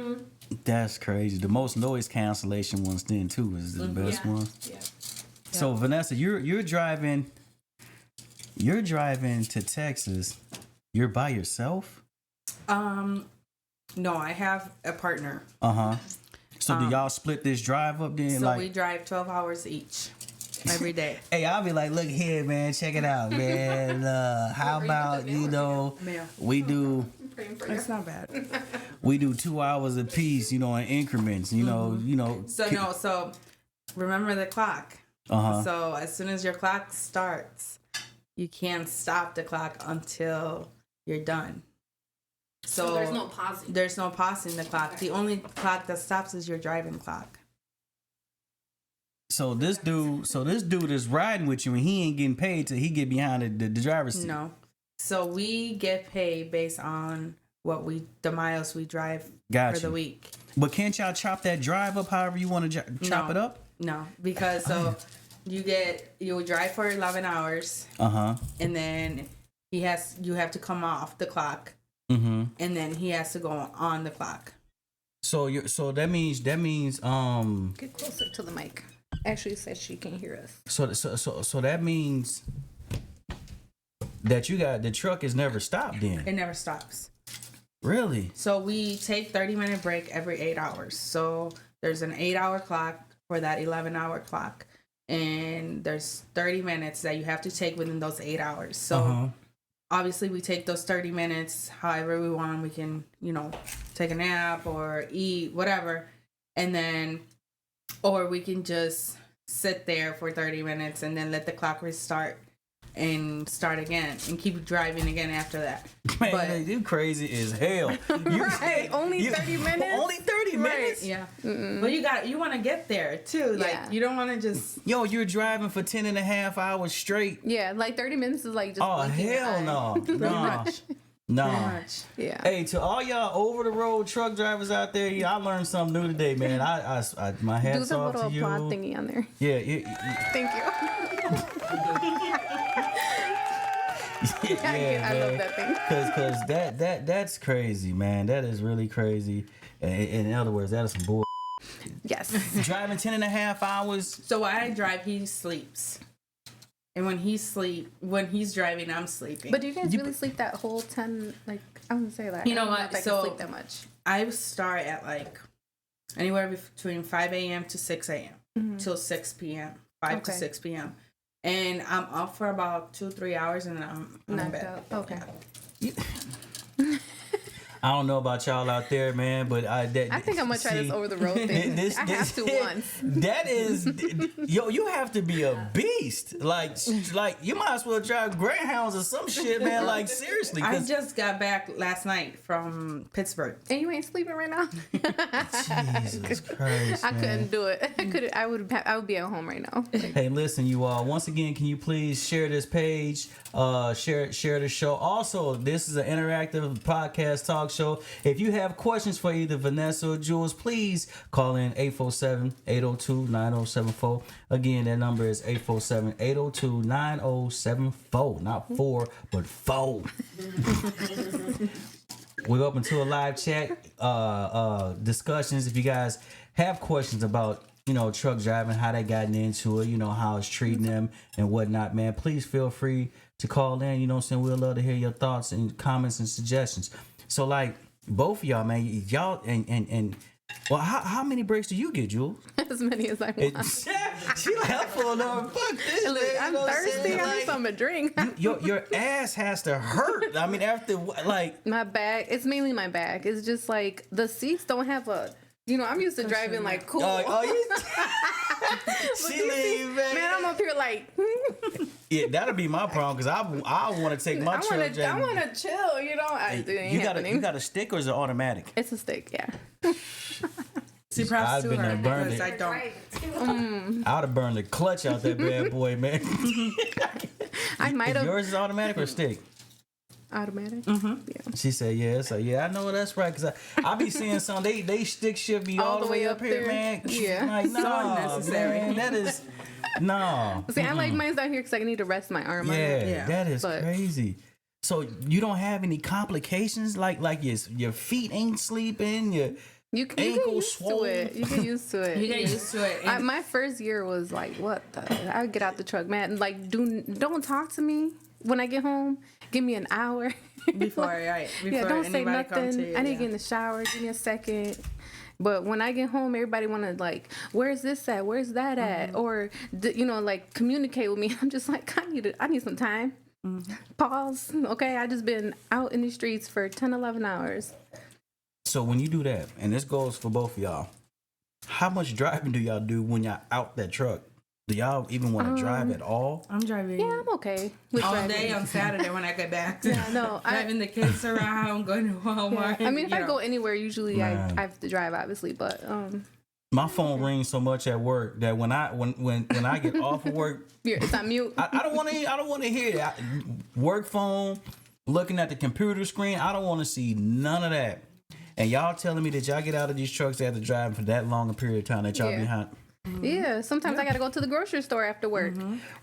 That's crazy. The most noise cancellation ones then too is the best one. Yeah. So Vanessa, you're driving to Texas. You're by yourself? No, I have a partner. So do y'all split this drive up then? So like, we drive 12 hours each every day. Hey, I'll be like, look here, man, check it out, man. How about, we do... It's not bad. We do 2 hours a piece, in increments, you know. So remember the clock. So as soon as your clock starts, you can't stop the clock until you're done. So there's no pausing. There's no pausing the clock. Okay. The only clock that stops is your driving clock. So this dude is riding with you and he ain't getting paid till he get behind the driver's seat. No. So we get paid based on the miles we drive for the week. But can't y'all chop that drive up however you want to chop it up? No, because you drive for 11 hours. And then you have to come off the clock. And then he has to go on the clock. So that means get closer to the mic. Ashley said she can't hear us. So that means that you got the truck is never stopped then. It never stops. Really? So we take 30-minute break every 8 hours. So there's an 8-hour clock for that 11-hour clock. And there's 30 minutes that you have to take within those 8 hours. So obviously we take those 30 minutes however we want. We can, take a nap or eat, whatever. And then, or we can just sit there for 30 minutes and then let the clock restart and start again and keep driving again after that. Man, you crazy as hell. Right, only 30 minutes? Only 30 30 minutes? Yeah. But you want to get there too. Like Yeah. you don't want to just. Yo, you're driving for 10 and a half hours straight. Yeah, like 30 minutes is like just. Oh, blinking your hell eye. no. No. Pretty No. much. Yeah. Hey, to all y'all over the road truck drivers out there, I learned something new today, man. I my Do hats the off little to you. applaud thingy on there. Yeah, Thank you. I love that thing. Cause that's crazy, man. That is really crazy. In other words, that is some bull. Yes. Driving 10 and a half hours. So while I drive, he sleeps. And when he's driving, I'm sleeping. But do you guys really sleep that whole 10? Like, I wouldn't say that. You know I don't what? if I can So- sleep that much. I start at like anywhere between 5 a.m. to 6 a.m. till 6 p.m. 5 to Okay. 6 p.m. And I'm up for about 2-3 hours and then I'm in Knocked bed. out. Okay. I don't know about y'all out there, man, but I think I'm gonna try this over the road thing. I have to once. That is, yo, you have to be a beast. Like you might as well drive Greyhounds or some shit, man. Like seriously, I 'cause just got back last night from Pittsburgh. And you ain't sleeping right now? Jesus Christ, I man. couldn't do it. I would be at home right now. Like, Hey, listen, you all. Once again, can you please share this page? Share the show. Also, this is an interactive podcast talk show. If you have questions for either Vanessa or Jules, please call in 847-802-9074. Again, that number is 847-802-9074. Not 4, but 4. We're open to a live chat discussions. If you guys have questions about truck driving, how they gotten into it, how it's treating them and whatnot, man, please feel free to call in. You know what I'm saying? We'd love to hear your thoughts and comments and suggestions. So like both of y'all, man, y'all and well, how many breaks do you get, Jules? as many as I want. She like, I'm full of fuck this. Look, man, I'm you know what thirsty. saying? I need Like, something to drink. your ass has to hurt. I mean, after like My back. It's mainly my back. It's just like the seats don't have a. I'm used to driving like cool. She leave, man. Man, I'm up here like. Yeah, that'll be my problem because I want to take my truck. I want to chill. It ain't happening. You got a stick or is it automatic? It's a stick. Yeah. See, props I've to been her there, burned because it. I don't. I'd have burned the clutch out that bad boy, man. I might have Yours is automatic or stick? automatic. Mm-hmm. Yeah. She said, yeah. So, yeah, I know that's right. Because I be seeing some, they stick shift me all the way up here, there. man. Yeah. Like, no, unnecessary. man, that is, no. See, I like mine's down here because I need to rest my arm on it. Yeah, that is But- crazy. So you don't have any complications like your feet ain't sleeping, You get ankle used to swollen. it. You get used to it. You get used to it. And My first year was like, what the? I would get out the truck, man. Like, don't talk to me when I get home. Give me an hour. before Don't say anybody comes to nothing. you, I need to yeah. get in the shower. Give me a second. But when I get home, everybody want to like, where's this at? Where's that at? Or like communicate with me. I'm just like, I need some time. Pause. Okay, I just been out in the streets for 10, 11 hours. So when you do that, and this goes for both of y'all, how much driving do y'all do when y'all out that truck? Do y'all even want to drive at all? I'm driving Yeah, I'm okay with all driving. day on Saturday when I get back. Yeah, no, Driving the kids around, going to Walmart. I mean, if you I know. go anywhere, usually I Man. have to drive, obviously. But My phone rings so much at work that when I get off of work, it's on mute. I don't want to hear it. Work phone, looking at the computer screen. I don't want to see none of that. And y'all telling me that y'all get out of these trucks after driving for that long a period of time that y'all Yeah. behind. Yeah, sometimes I gotta go to the grocery store after work.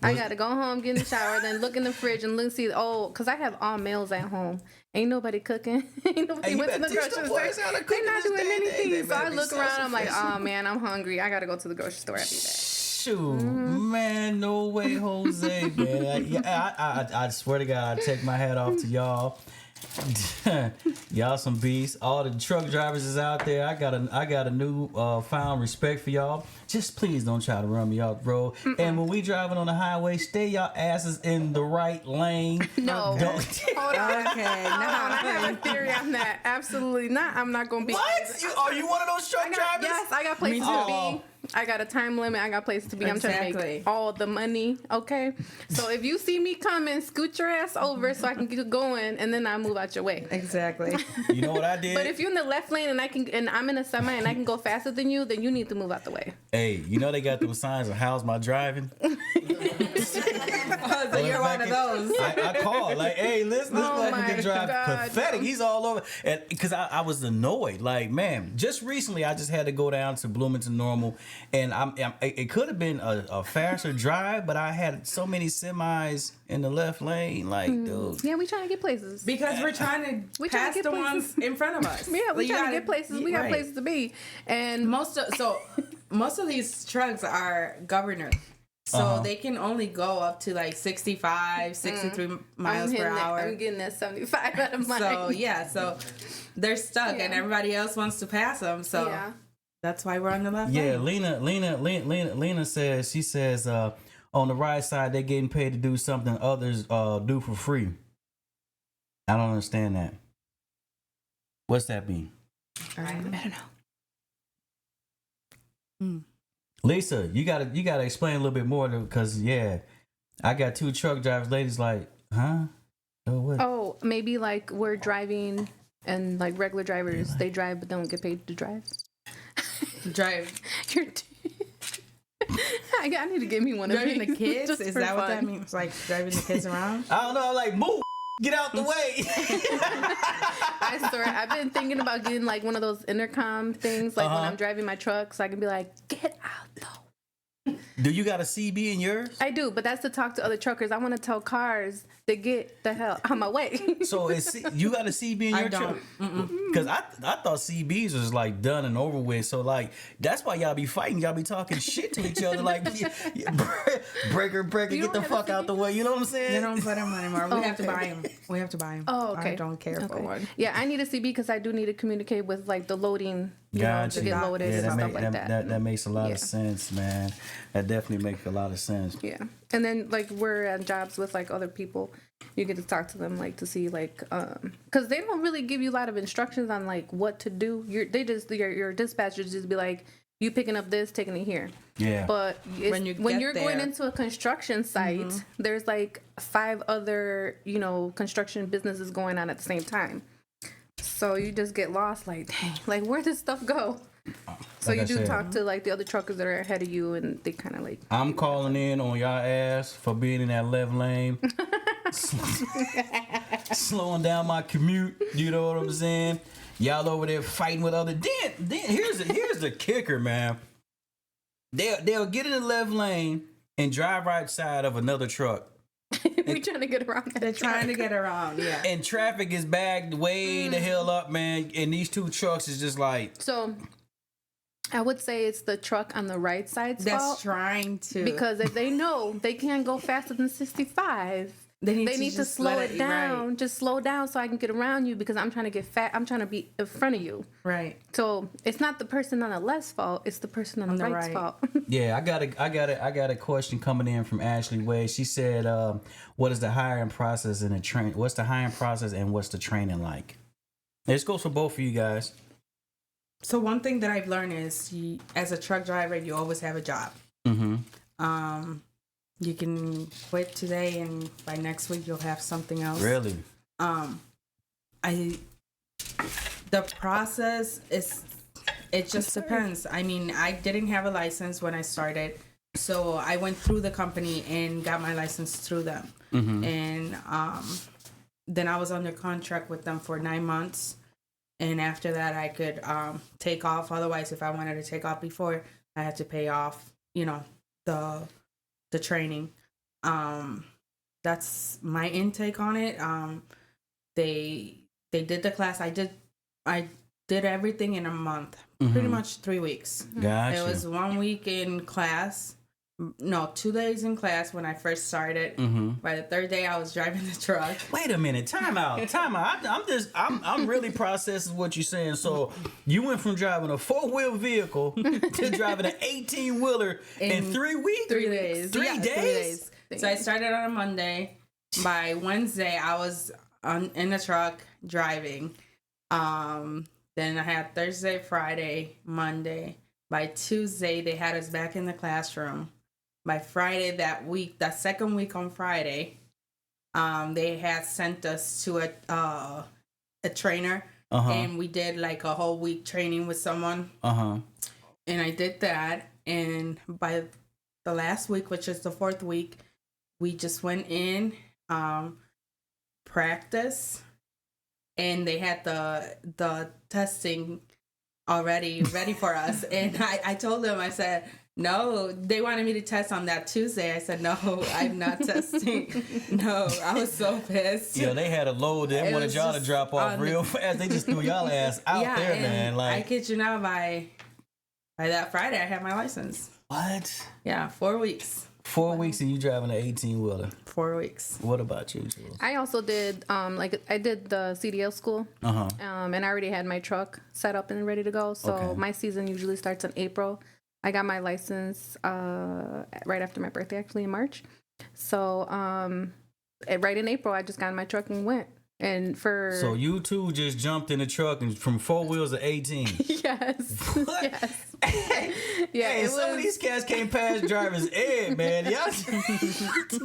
I gotta go home, get in the shower, then look in the fridge and look see. Cause I have all meals at home. Ain't nobody cooking. Ain't nobody Hey, you went to the better teach grocery them store. boys how to cook They're in not this doing day and age. They anything. So I better be look around. I'm like, self-sufficient. oh man, I'm hungry. I gotta go to the grocery store after that. Shoot, man, no way, Jose, man. I swear to God, I take my hat off to y'all. Y'all some beasts. All the truck drivers is out there. I got a new found respect for y'all. Just please don't try to run me off the road. And when we driving on the highway, stay y'all asses in the right lane. No. Don't. Hold on. Okay, Hold on. I have a theory on that. Absolutely not. I'm not gonna be. What? Are you one of those truck drivers? Yes, I got places too. to be. I got a time limit. I got places to be. I'm trying to Exactly. make all the money. Okay. So if you see me coming, scoot your ass over so I can get going, and then I move out your way. Exactly. You know what I did? But if you're in the left lane and I'm in a semi and I can go faster than you, then you need to move out the way. Hey, you know they got those signs of how's my driving? So you're one of those. I called like, hey, listen, this Oh guy my can drive God. pathetic. He's all over, and because I was annoyed. Like, man, just recently I just had to go down to Bloomington Normal, and it could have been a faster drive, but I had so many semis in the left lane. Like, dude, Yeah, we trying to get places. Because we're trying to We trying pass to the get ones in front of us. Yeah, we Like, you trying to gotta- get places. We got right. places to be. And Most of these trucks are governor. So they can only go up to like 65, 63 miles per hour. I'm getting that 75 out of mine. So yeah, so they're stuck and Yeah. everybody else wants to pass them. So Yeah. that's why we're on the left yeah. lane. Lena says on the right side they're getting paid to do something others do for free. I don't understand that. What's that mean? I don't know. Lisa, you gotta explain a little bit more because I got two truck drivers. Ladies like, huh? Oh what? Oh, maybe like we're driving and like regular drivers, they drive but don't get paid to drive. Drive. You're I need to get me one of Driving these. the kids? just Is for that what that fun. means? Like driving the kids around? I don't know. I'm like, move, get out the way. I swear, I've been thinking about getting like one of those intercom things, like when Uh-huh. I'm driving my truck, so I can be like, "Get out, though." Do you got a CB in yours? I do, but that's to talk to other truckers. I want to tell cars to get the hell out my way. So you got a CB in your I truck? don't. Because I thought CBs was like done and over with. So like that's why y'all be fighting. Y'all be talking shit to each other like breaker, You get the don't have fuck a out the way. You know what I'm saying? They don't put them anymore. We have to okay. buy them. We have to buy them. Oh, okay. I don't care for Okay. one. Yeah, I need a CB because I do need to communicate with like the loading, to Gotcha. get loaded and stuff like that. That makes a lot Yeah. of sense, man. That definitely makes a lot of sense. Yeah, and then like we're at jobs with like other people, you get to talk to them like to see like because they don't really give you a lot of instructions on like what to do. Your dispatchers just be like, you picking up this, taking it here. Yeah. But When you when get you're going there- into a construction site, there's like 5 other construction businesses going on at the same time. So you just get lost, like, dang, like where does stuff go? So Like you I do said. talk to like the other truckers that are ahead of you, and they kind of like. I'm calling in on y'all ass for being in that left lane. Slowing down my commute. You know what I'm saying? Y'all over there fighting with other. Then here's the kicker, man. They'll get in the left lane and drive right side of another truck. We trying to get around that. They're trying to get around. Yeah. And traffic is backed way the hell up, man. And these two trucks is just like, So, I would say it's the truck on the right side's That's fault trying to. because if they know they can't go faster than 65, they they need to just slow let it down. Right. Just slow down so I can get around you because I'm trying to get fat. I'm trying to be in front of you. Right. So it's not the person on the left's fault. It's the person on the right's right. fault. yeah, I got a question coming in from Ashley Wade. She said, what is the hiring process and what's the hiring process and what's the training like? This goes for both of you guys. So one thing that I've learned is, as a truck driver, you always have a job. Mm-hmm. You can quit today, and by next week you'll have something else. Really? The process is, it just depends. I mean, I didn't have a license when I started, so I went through the company and got my license through them. And then I was under contract with them for 9 months, and after that I could take off. Otherwise, if I wanted to take off before, I had to pay off, the training. That's my intake on it. They did the class. I did everything in a month, pretty much 3 weeks. Gotcha. It was 1 week in class. No, 2 days in class when I first started. By the third day, I was driving the truck. Wait a minute, time out. I'm really processing what you're saying. So you went from driving a 4-wheel vehicle to driving an 18-wheeler in 3 weeks? 3 days. 3 Yeah, days? 3 days. So I started on a Monday. By Wednesday, I was in the truck driving. Then I had Thursday, Friday, Monday, By Tuesday, they had us back in the classroom. By Friday that week, that second week on Friday, they had sent us to a trainer, and we did like a whole week training with someone. And I did that, and by the last week, which is the fourth week, we just went in, practice, and they had the testing already ready for us. And I told them, I said, no, they wanted me to test on that Tuesday. I said, no, I'm not testing. No, I was so pissed. Yeah, they had a load. They wanted y'all to drop off real fast. They just threw y'all ass out there, man. Like, I kid you not, by that Friday, I had my license. what? Yeah, 4 weeks. 4 weeks and you driving an 18-wheeler. 4 weeks. What about you, Jules? I also did I did the CDL school, and I already had my truck set up and ready to go. So my season usually starts in April. I got my license right after my birthday, actually in March. So right in April, I just got in my truck and went. And so you two just jumped in the truck and from 4 wheels to 18. Yes. What? Yes. Yeah, hey, some of these cats can't pass driver's ed, man. Y'all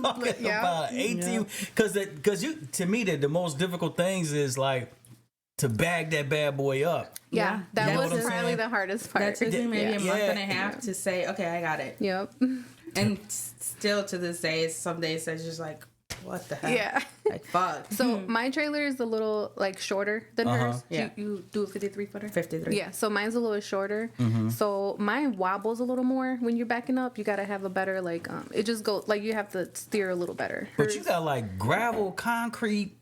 talking about 18 because you, to me, the most difficult things is like to bag that bad boy up. Yeah, that was probably probably the hardest part. That took me maybe a month and a half to say, okay, I got it. Yep. And still to this day, some days it's just like, what the hell? Yeah. Like, fuck. So my trailer is a little like shorter than hers. Yeah. You do a 53 footer? 53. Yeah, so mine's a little shorter. So mine wobbles a little more when you're backing up. You got to have a better, like, it just goes, like, you have to steer a little better. But you got like gravel, concrete.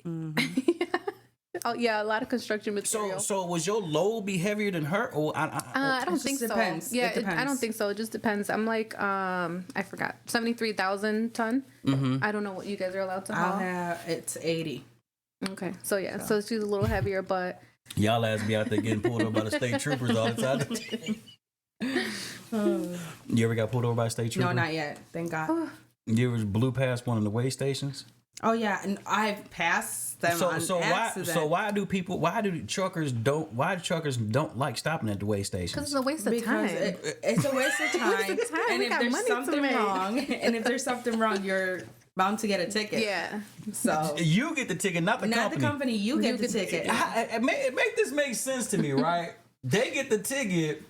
Oh, yeah, a lot of construction material. So was your load be heavier than her? Or I don't think so. depends. Yeah, It depends. I don't think so. It just depends. I'm like, I forgot, 73,000 ton. I don't know what you guys are allowed to haul. It's 80. Okay, so yeah, so she's a little heavier, but y'all ass be out there getting pulled over by the state troopers all the time. You ever got pulled over by a state trooper? No, not yet. Thank God. You ever blew past one of the weigh stations? Oh yeah, and I've passed them on accident. Why do truckers don't like stopping at the weigh stations? because it's a waste of Because time. it's a waste of time. Waste of time. And We if got there's money to something make. wrong, you're bound to get a ticket. Yeah. So You get the ticket, not the not company. the company. You get the ticket. Make this make sense to me, right? They get the ticket,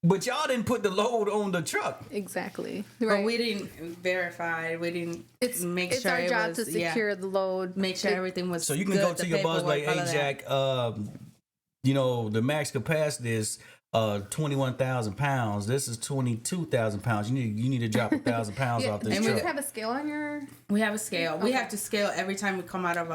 but y'all didn't put the load on the truck. Exactly. But Right. we didn't verify. We didn't make It's sure our it job was, to secure the load. make sure everything was. So you can good, go to the your boss like, paperwork, all hey, of that. Jack, the max capacity is 21,000 pounds. This is 22,000 pounds. You need to drop 1,000 pounds off this Do truck. you have a scale on your? We have a scale. We have to scale every time we come out of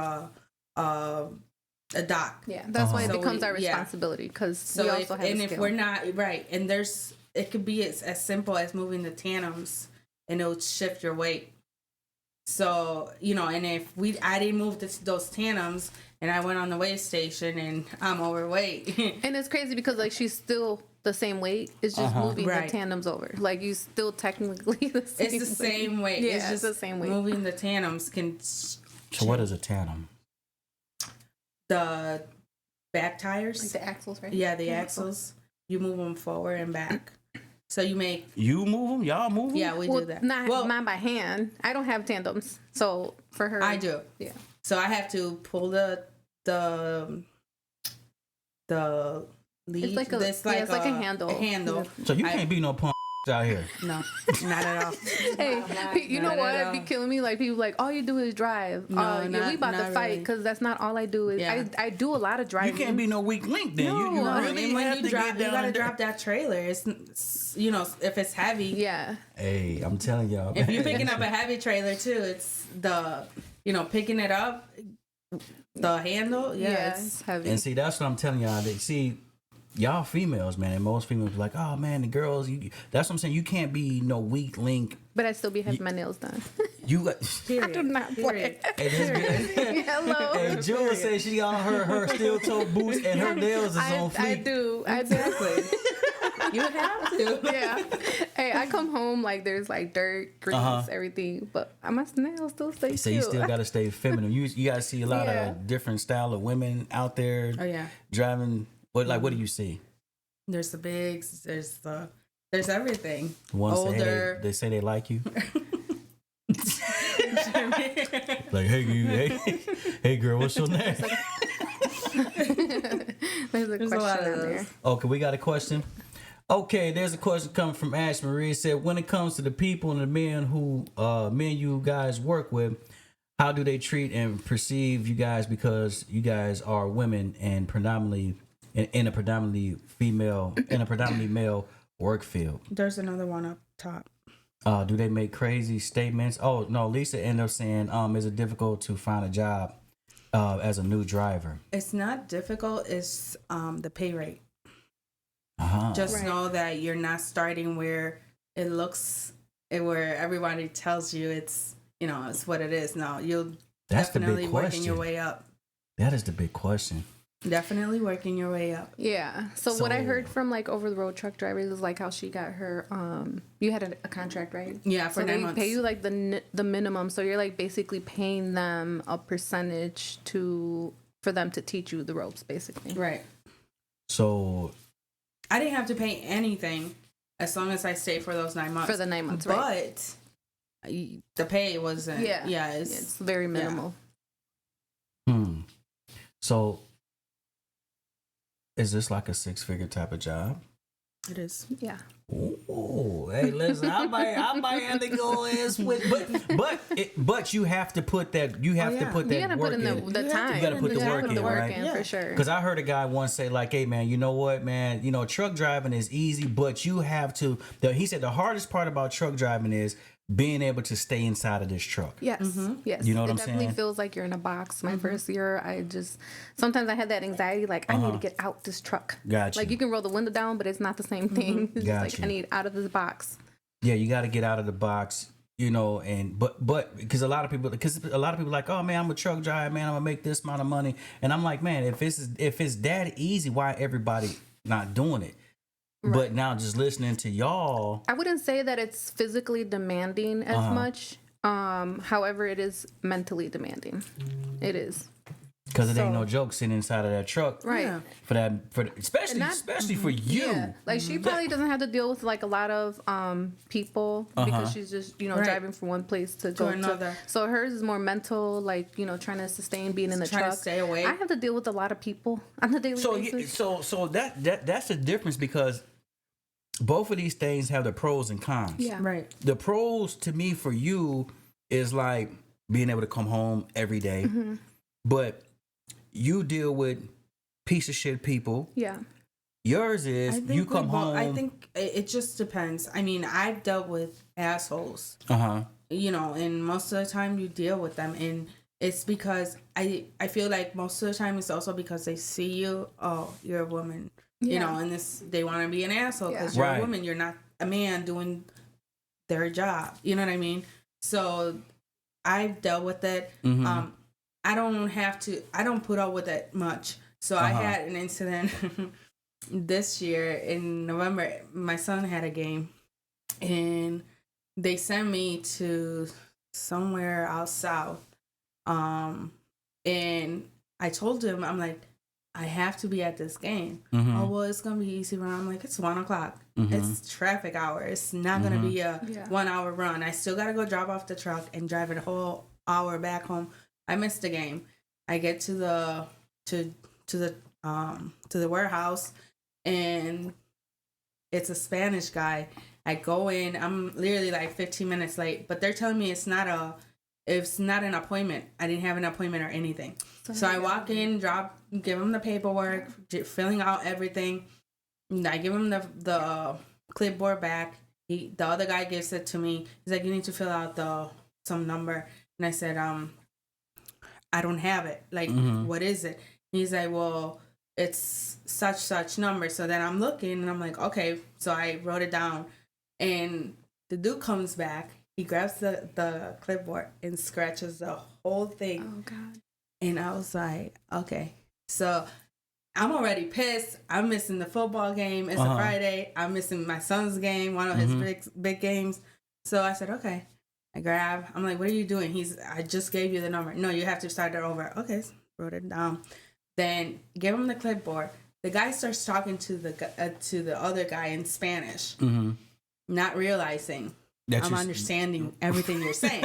a dock. Yeah, that's why it So becomes our yeah. responsibility because So we also have a if scale. we're not right, and it could be as simple as moving the tandems, and it'll shift your weight. So and if I didn't move those tandems, and I went on the weigh station, and I'm overweight. And it's crazy because like she's still the same weight. It's just moving Right. the tandems over. Like you still technically the same. It's the same weight. Yeah, it's just the same weight. Moving the tandems can. So what is a tandem? The back tires. Like the axles, right? Yeah, the axles. You move them forward and back. So you make. You move them? Y'all move them? Yeah, we Well, do that. not mine by hand. I don't have tandems, so for her, I do. Yeah. So I have to pull the lead. It's like it's like a handle. A handle. So you can't be no punk out here. No, not at all. Hey, you know Not what? at It'd be all. killing me. Like people like, all you do is drive. No, we about to not fight really. because that's not all I do. Is Yeah. I do a lot of driving. You can't be no weak link then. You No, really And when have you to drop, get you down gotta and drop that trailer. It's if it's heavy. Yeah. Hey, I'm telling y'all. If you're picking up a heavy trailer too, it's the picking it up, the handle. Yeah, It's heavy. And see, that's what I'm telling y'all. Y'all females, man, and most females be like, oh man, the girls. That's what I'm saying. You can't be no weak link. But I still be having my nails done. You got. period. I do not play. Hey, this girl- Hello. Hey, Jules said she got on her steel toe boots and her nails is on fleek. I do. Exactly. You have to. Yeah. Hey, I come home like there's like dirt, grease, everything, but my nails still stay So you still gotta stay feminine. You gotta see a lot Yeah. of different style of women out there Oh yeah. driving. What do you see? There's the bigs. There's the There's everything. One Older. they say they like you. Like, hey, girl, what's your name? There's a There's question a lot of on there. those. Okay, we got a question. Okay, there's a question coming from Ash Marie. It said, when it comes to the people and the men you guys work with, how do they treat and perceive you guys because you guys are women and predominantly in a predominantly male work field? There's another one up top. Do they make crazy statements? Oh no, Lisa ended up saying, is it difficult to find a job as a new driver? It's not difficult. It's the pay rate. Just Right. know that you're not starting where it looks, where everybody tells you it's, it's what it is. No, you'll That's the big definitely working question. your way up. That is the big question. Definitely working your way up. Yeah. So what I So- heard from like over the road truck drivers is like how she got her. You had a contract, right? Yeah, for so 9 they months. pay you like the minimum. So you're like basically paying them a percentage for them to teach you the ropes, basically. Right. So I didn't have to pay anything as long as I stayed for those 9 months. For the 9 months, right? But the pay wasn't. Yeah. Yeah. It's very minimal. So is this like a 6-figure type of job? It is. Yeah. Oh, hey, listen, I might have to go and switch, but you have to put that. You have to yeah. put that You gotta work put in the in. time. You gotta put the work in, right? in Yeah. for sure. Because I heard a guy once say, like, hey, man, you know what, man? Truck driving is easy, but you have to. He said the hardest part about truck driving is being able to stay inside of this truck. Yes, yes. You know what it I'm definitely saying? feels like you're in a box. My first year, sometimes I had that anxiety, like I need to get out this truck. Gotcha. Like you can roll the window down, but it's not the same thing. It's just like Gotcha. I need out of this box. Yeah, you got to get out of the box, and but because a lot of people like, oh man, I'm a truck driver, man, I'm gonna make this amount of money, and I'm like, man, if it's that easy, why everybody not doing it? Right. But now just listening to y'all, I wouldn't say that it's physically demanding as much. However, it is mentally demanding. It is. because it ain't So- no joke sitting inside of that truck, Right. Yeah. especially for you. Yeah. Like she probably doesn't have to deal with like a lot of people because she's just, Right. driving from one place to go another. to. So hers is more mental, like, trying to sustain being in the Trying to truck. stay awake. I have to deal with a lot of people on a daily So basis. so that's the difference because both of these things have the pros and cons. Yeah. Right. The pros to me for you is like being able to come home every day. Mm-hmm. But you deal with piece of shit people. Yeah. Yours is you come home. I think it just depends. I mean, I've dealt with assholes, and most of the time you deal with them, and it's because I feel like most of the time it's also because they see you, oh, you're a woman, Yeah. and they want to be an asshole because Yeah. you're Right. a woman, you're not a man doing their job. You know what I mean? So I've dealt with it. I don't put up with it much. So I had an incident this year in November. My son had a game and they sent me to somewhere out south. And I told him, I'm like, I have to be at this game. Oh, well, it's going to be easy run. I'm like, it's 1:00. It's traffic hour. It's not going to be a 1 hour run. I still got to go drop off the truck and drive it a whole hour back home. I missed the game. I get to the warehouse and it's a Spanish guy. I go in. I'm literally like 15 minutes late, but they're telling me it's not an appointment. I didn't have an appointment or anything. So I walk in, give him the paperwork, filling out everything. And I give him the clipboard back. The other guy gives it to me. He's like, you need to fill out some number. And I said, I don't have it. Like, what is it? And he's like, well, it's such number. So then I'm looking and I'm like, okay. So I wrote it down. And the dude comes back. He grabs the clipboard and scratches the whole thing. Oh, God. And I was like, okay. So I'm already pissed. I'm missing the football game. It's a Friday. I'm missing my son's game, one of his big games. So I said, okay. I'm like, what are you doing? I just gave you the number. No, you have to start it over. Okay, wrote it down. Then give him the clipboard. The guy starts talking to the other guy in Spanish, not realizing I'm understanding everything you're saying.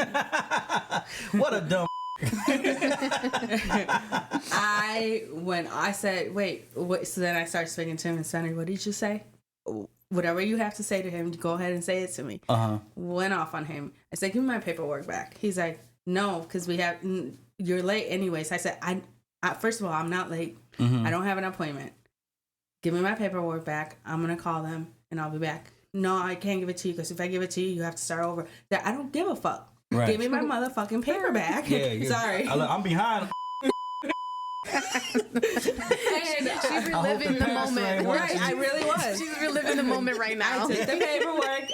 What a dumb. I said, wait, what? So then I started speaking to him in Spanish. What did you say? Whatever you have to say to him, go ahead and say it to me. Went off on him. I said, give me my paperwork back. He's like, no, because you're late anyways. I said, first of all, I'm not late. I don't have an appointment. Give me my paperwork back. I'm going to call them and I'll be back. No, I can't give it to you because if I give it to you, you have to start over. I don't give a fuck. Right. Give me my motherfucking paper back. Yeah. Sorry. I'm behind. She's reliving the moment. Right, I really was. She's reliving the moment right now. I took the paperwork.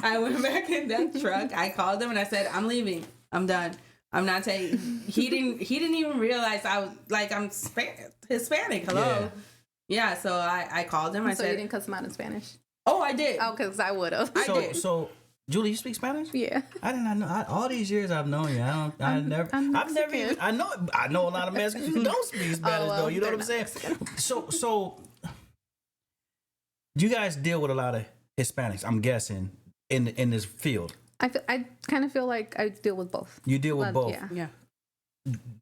I went back in that truck. I called him and I said, I'm leaving. I'm done. I'm not taking. He didn't even realize I was like, I'm Hispanic. Hello. Yeah, so I called him. I said, you didn't cuss him out in Spanish? Oh, I did. Oh, because I would have. So Julie, you speak Spanish? Yeah. I did not know. All these years I've known you, I've never even. I know a lot of Mexicans who don't speak Spanish though. You know what I'm saying? So, you guys deal with a lot of Hispanics, I'm guessing, in this field. I kind of feel like I deal with both. You deal with both. Yeah.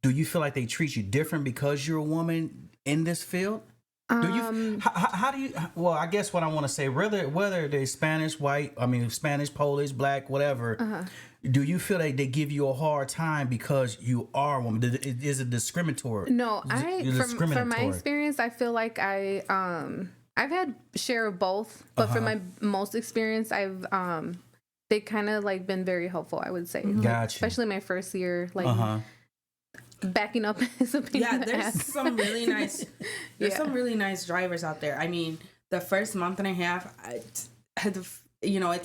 Do you feel like they treat you different because you're a woman in this field? Do you? How do you? Well, I guess what I want to say, whether they're Spanish, white, Spanish, Polish, black, whatever. Do you feel like they give you a hard time because you are a woman? Is it discriminatory? No, from my experience, I feel like I've had share of both, but from my most experience, they kind of like been very helpful. I would say, gotcha. Especially my first year, like. Backing up his opinion. Yeah, there's some really nice. There's some really nice drivers out there. I mean, the first month and a half, it's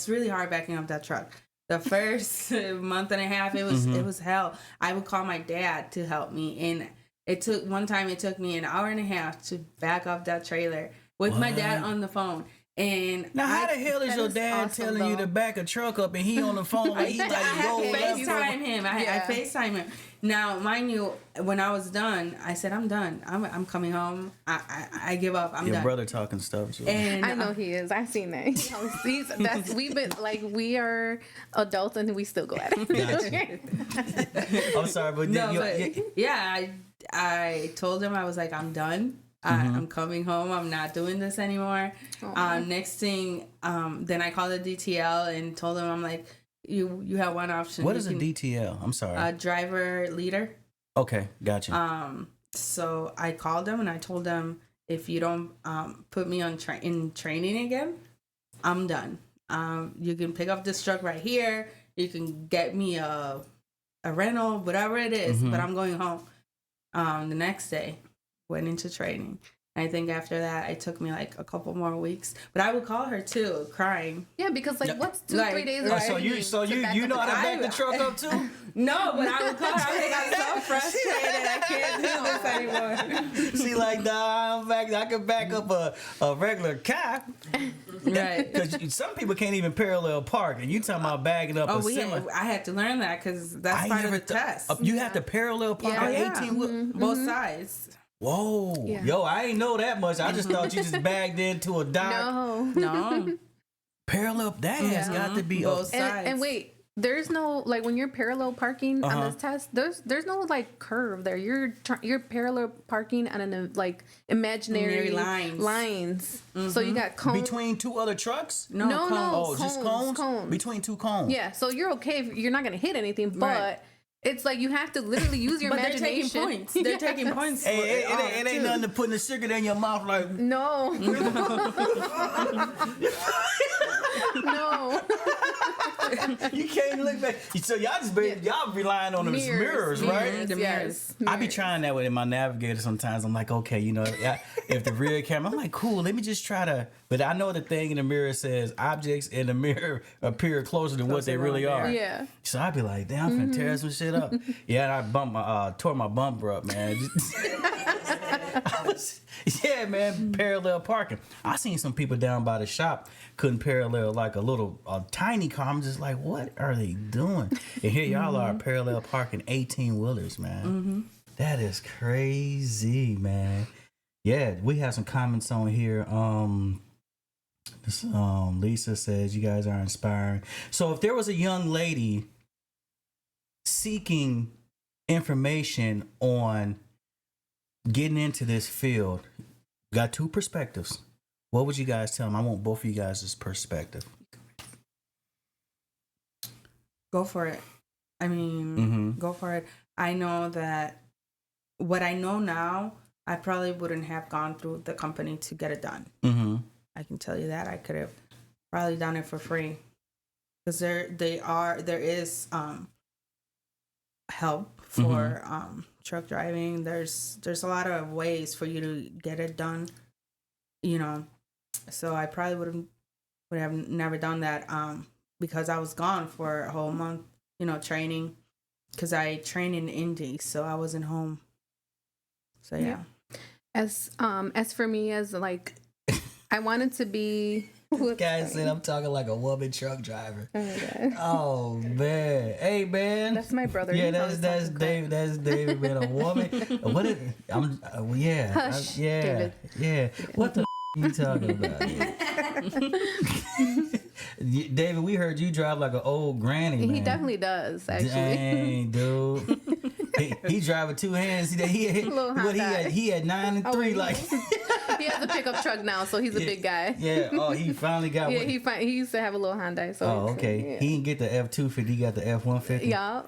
really hard backing up that truck. The first month and a half, it was hell. I would call my dad to help me, and it took me an hour and a half to back up that trailer with my dad on the phone. And now, how the hell is your dad telling you to back a truck up and he on the phone? I FaceTime him. I FaceTime him. Now, mind you, when I was done, I said, I'm done. I'm coming home. I give up. I'm done. Your brother talking stuff. Julie. And I know he is. I've seen that. We've been like, we are adults and we still go at it. I'm sorry, but I told him, I was like, I'm done. I'm coming home. I'm not doing this anymore. Next thing, then I called the DTL and told them, I'm like, you have one option. What is a DTL? I'm sorry. Driver leader. Okay, gotcha. So I called them and I told them, if you don't put me on in training again, I'm done. You can pick up this truck right here. You can get me a rental, whatever it is, but I'm going home. The next day, went into training. I think after that, it took me like a couple more weeks. But I would call her too, crying. Yeah, because what's 2-3 days? So you know how to back the truck up too? No, but I would call her. I'm so frustrated. I can't do this anymore. She like, nah, I can back up a regular car. Right. Because some people can't even parallel park, and you talking about bagging up a semi. I had to learn that because that's part of the test. You have to parallel park on 18 both sides. Whoa. Yeah. Yo, I ain't know that much. I just thought you just bagged into a dock. No. Parallel, that has got to be both sides. And wait, there's no, like, when you're parallel parking on this test, there's no like curve there. You're parallel parking on an like imaginary lines. So you got cones between two other trucks. No. Oh, just cones. Between two cones. Yeah, so you're okay. You're not gonna hit anything, but it's like you have to literally use your imagination. They're taking points. Hey, it ain't nothing to putting the cigarette in your mouth like. No. No. You can't look back. So y'all relying on those mirrors, right? The mirrors. I be trying that with my navigator sometimes. I'm like, okay, if the rear camera, I'm like, cool, let me just try to. But I know the thing in the mirror says objects in the mirror appear closer than what they really are. Yeah. So I be like, damn, I'm finna tear some shit up. Yeah, and I tore my bumper up, man. Yeah, man, parallel parking. I seen some people down by the shop couldn't parallel like a tiny car. I'm just like, what are they doing? And here y'all are parallel parking 18 wheelers, man. That is crazy, man. Yeah, we have some comments on here. Lisa says you guys are inspiring. So if there was a young lady seeking information on getting into this field, got two perspectives. What would you guys tell them? I want both of you guys' perspective. Go for it. I mean, go for it. I know that what I know now, I probably wouldn't have gone through the company to get it done. Mm-hmm. I can tell you that. I could have probably done it for free. Because there is help for truck driving. There's a lot of ways for you to get it done, you know. So I probably would have never done that because I was gone for a whole month, you know, training. Because I trained in Indy, so I wasn't home. So yeah. As for me, as like, I wanted to be. Guys said I'm talking like a woman truck driver. Oh my God. Oh man, hey man, That's my brother. Yeah, He's that's always talking David. That's David, man. A woman. What? Yeah. Hush, Yeah. David. Yeah. What the you talking about? David, we heard you drive like an old granny. He Man. definitely does, actually. Dang, dude. he driving two hands. He had 9 and 3. Like he has a pickup truck now, so he's a big guy. Yeah. Oh, he finally got one. Yeah, he used to have a little Hyundai. So Oh, okay. Yeah. He didn't get the F-250. He got the F-150. Yeah.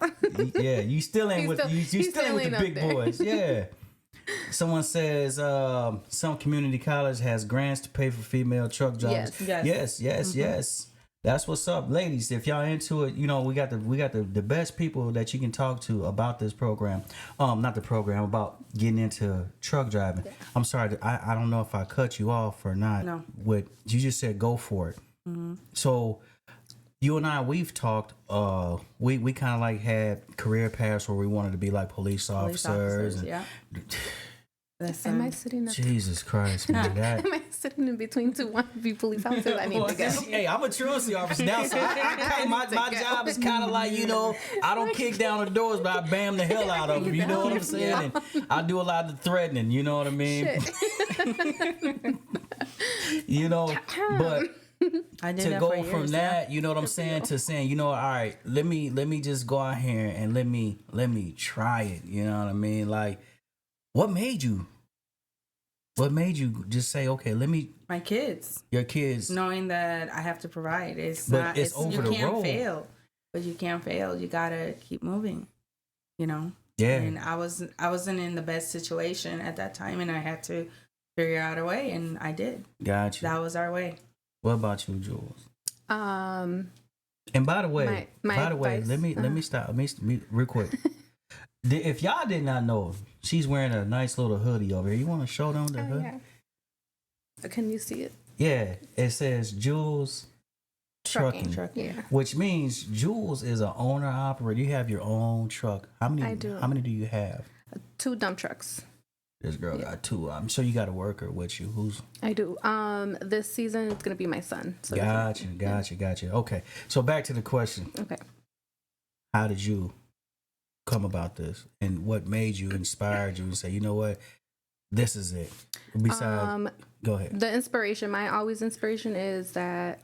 Yeah. You still ain't with you still ain't with the big there. boys. Yeah. Someone says some community college has grants to pay for female truck jobs. Yes. That's what's up, ladies. If y'all into it, you know we got the best people that you can talk to about this program. Not the program, about getting into truck driving. Yeah. I'm sorry, I don't know if I cut you off or not. No. What you just said, go for it. Mm-hmm. So you and I, we've talked. We kind of like had career paths where we wanted to be like police officers. Yeah. Am I sitting up? Jesus Christ, man! Am I sitting in between two wannabe police officers? I need to go. Hey, I'm a truancy officer now, so my job is kind of like, you know, I don't kick down the doors, but I bam the hell out of them. You know what I'm saying? And I do a lot of threatening. You know what I mean? You know, but. To go from that, you know what I'm saying, to saying, you know, all right, let me just go out here and let me try it. You know what I mean? Like, what made you just say, okay, my kids. Your kids. Knowing that I have to provide. It's over you the can't road. fail. But you can't fail. You gotta keep moving. You know? Yeah. And I wasn't in the best situation at that time, and I had to figure out a way, and I did. Gotcha. That was our way. What about you, Jules? And by the way, advice, let me stop. Let me real quick. If y'all did not know, she's wearing a nice little hoodie over here. You want to show them the hoodie? Yeah. Can you see it? Yeah, it says Jules Trucking. Yeah. Which means Jules is an owner operator. You have your own truck. How many? I do. How many do you have? 2 dump trucks. This girl got 2. I'm sure you got a worker with you. Who's? I do. This season it's gonna be my son. So Gotcha. Okay, so back to the question. Okay. How did you come about this, and what made you, inspired you, and say, you know what, this is it? Besides, go ahead. The inspiration, my always inspiration is that,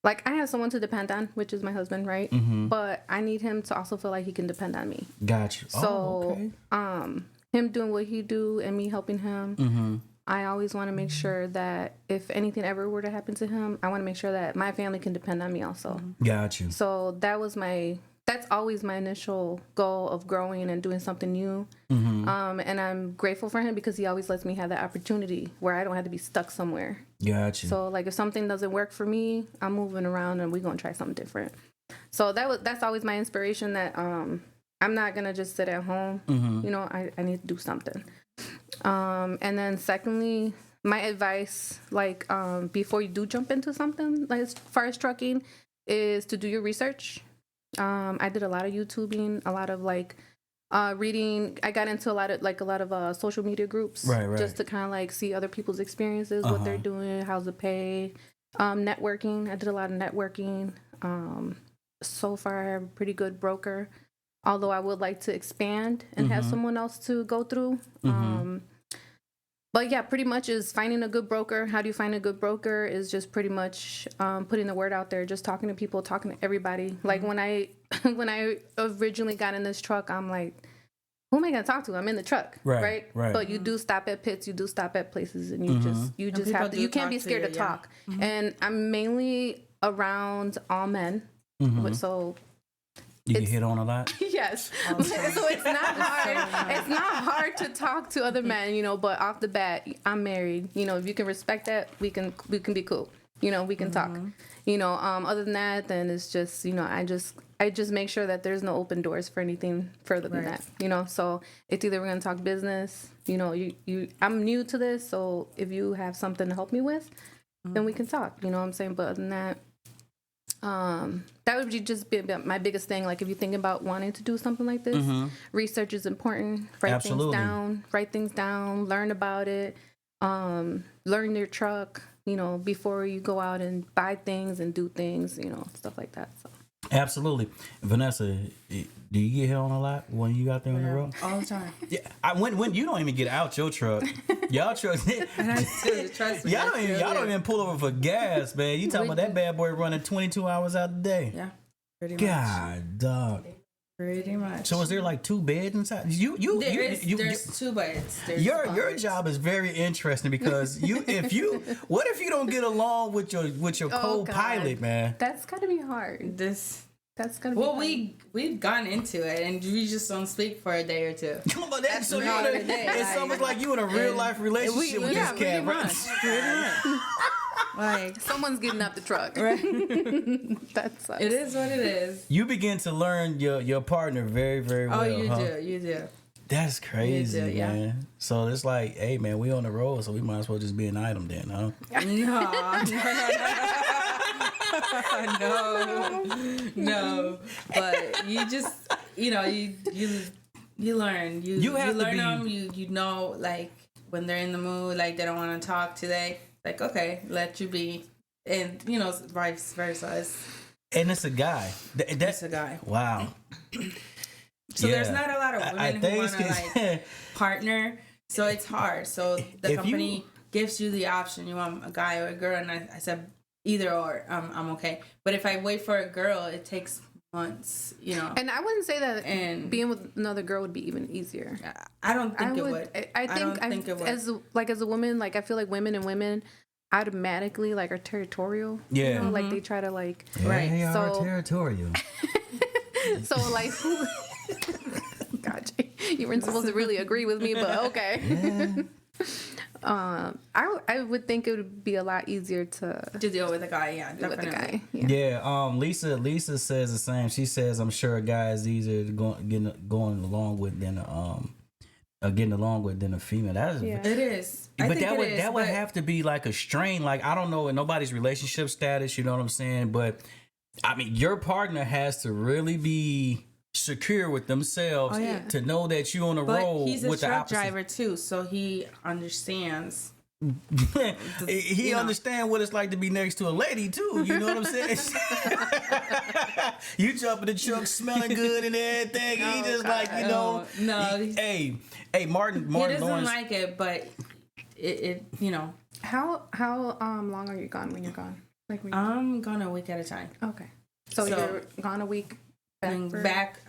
like, I have someone to depend on, which is my husband, right? Mm-hmm. But I need him to also feel like he can depend on me. Gotcha. So, him doing what he do and me helping him, mm-hmm. I always want to make sure that if anything ever were to happen to him, I want to make sure that my family can depend on me also. Gotcha. So that's always my initial goal of growing and doing something new. Mm-hmm. And I'm grateful for him because he always lets me have that opportunity where I don't have to be stuck somewhere. Gotcha. So like if something doesn't work for me, I'm moving around and we're gonna try something different. So that's always my inspiration, that I'm not gonna just sit at home. Mm-hmm. You know, I need to do something. And then secondly, my advice, like before you do jump into something, like as far as trucking, is to do your research. I did a lot of YouTubing, a lot of like reading. I got into a lot of social media groups, right. just to kind of like see other people's experiences, what they're doing, how's it pay, networking. I did a lot of networking. So far, I have a pretty good broker, although I would like to expand and have someone else to go through. But yeah, pretty much is finding a good broker. How do you find a good broker? Is just pretty much putting the word out there, just talking to people, talking to everybody. Like when I originally got in this truck, I'm like, who am I gonna talk to? I'm in the truck, right? But you do stop at pits, you do stop at places, and you just have to. You can't be scared to talk. And I'm mainly around all men, so. You get hit on a lot? Yes. So it's not hard. It's not hard to talk to other men, you know, but off the bat, I'm married. You know, if you can respect that, we can be cool. You know, we can talk. You know, other than that, then it's just, you know, I just make sure that there's no open doors for anything further than that. You know, so it's either we're gonna talk business, you know, I'm new to this, so if you have something to help me with, then we can talk. You know what I'm saying? But other than that, that would just be my biggest thing. Like if you think about wanting to do something like this, research is important. Write things down, learn about it, learn your truck, you know, before you go out and buy things and do things, you know, stuff like that. So. Absolutely. Vanessa, do you get hit on a lot when you out there on the road? All the time. Yeah, when you don't even get out your truck, y'all truck. Trust me. Y'all don't even pull over for gas, man. You talking about that bad boy running 22 hours out a day? Yeah, pretty much. God, dog. Pretty much. So is there like 2 beds inside? There's 2 beds. Your job is very interesting because what if you don't get along with your co-pilot, man? That's gotta be hard. That's gotta be hard. We've gone into it and we just don't speak for a day or 2. Come on, so it's almost like you in a real life relationship with this cat, right? Pretty much. Like someone's getting up the truck, right? That sucks. It is what it is. You begin to learn your partner very, very well. Oh, you do. That's crazy, you do, man. yeah. So it's like, hey, man, we on the road, so we might as well just be an item then, huh? No. But you just, you know, you learn. You learn them. You know, like when they're in the mood, like they don't want to talk today. Like, okay, let you be. And, you know, vice versa. And it's a guy. That's a guy. Wow. So there's not a lot of women who want to, like, partner. So it's hard. So the company gives you the option. You want a guy or a girl. And I said either or. I'm okay. But if I wait for a girl, it takes months, you know. And I wouldn't say that being with another girl would be even easier. I don't think it would. I think it would. As a woman, like I feel like women automatically like are territorial. Yeah. You know? Like they try to like They are territorial. So like God, you weren't supposed to really agree with me, but okay. Yeah. I would think it would be a lot easier to deal with a guy, definitely. With a guy. Yeah. Lisa says the same. She says, I'm sure a guy is easier to getting along with than a female. It is. But that would have to be like a strain. Like I don't know nobody's relationship status. You know what I'm saying? But I mean, your partner has to really be secure with themselves to know that you on the road he's a with the truck opposite. driver too, so he understands. He understands what it's like to be next to a lady too. You know what I'm saying? You jump in the truck smelling good and everything. He just God. Like, you know. No. Hey, Martin He doesn't Lawrence. like it, but it you know. How long are you gone when you're gone? Like I'm gone a week at a time. Okay. So you're gone a week. Back.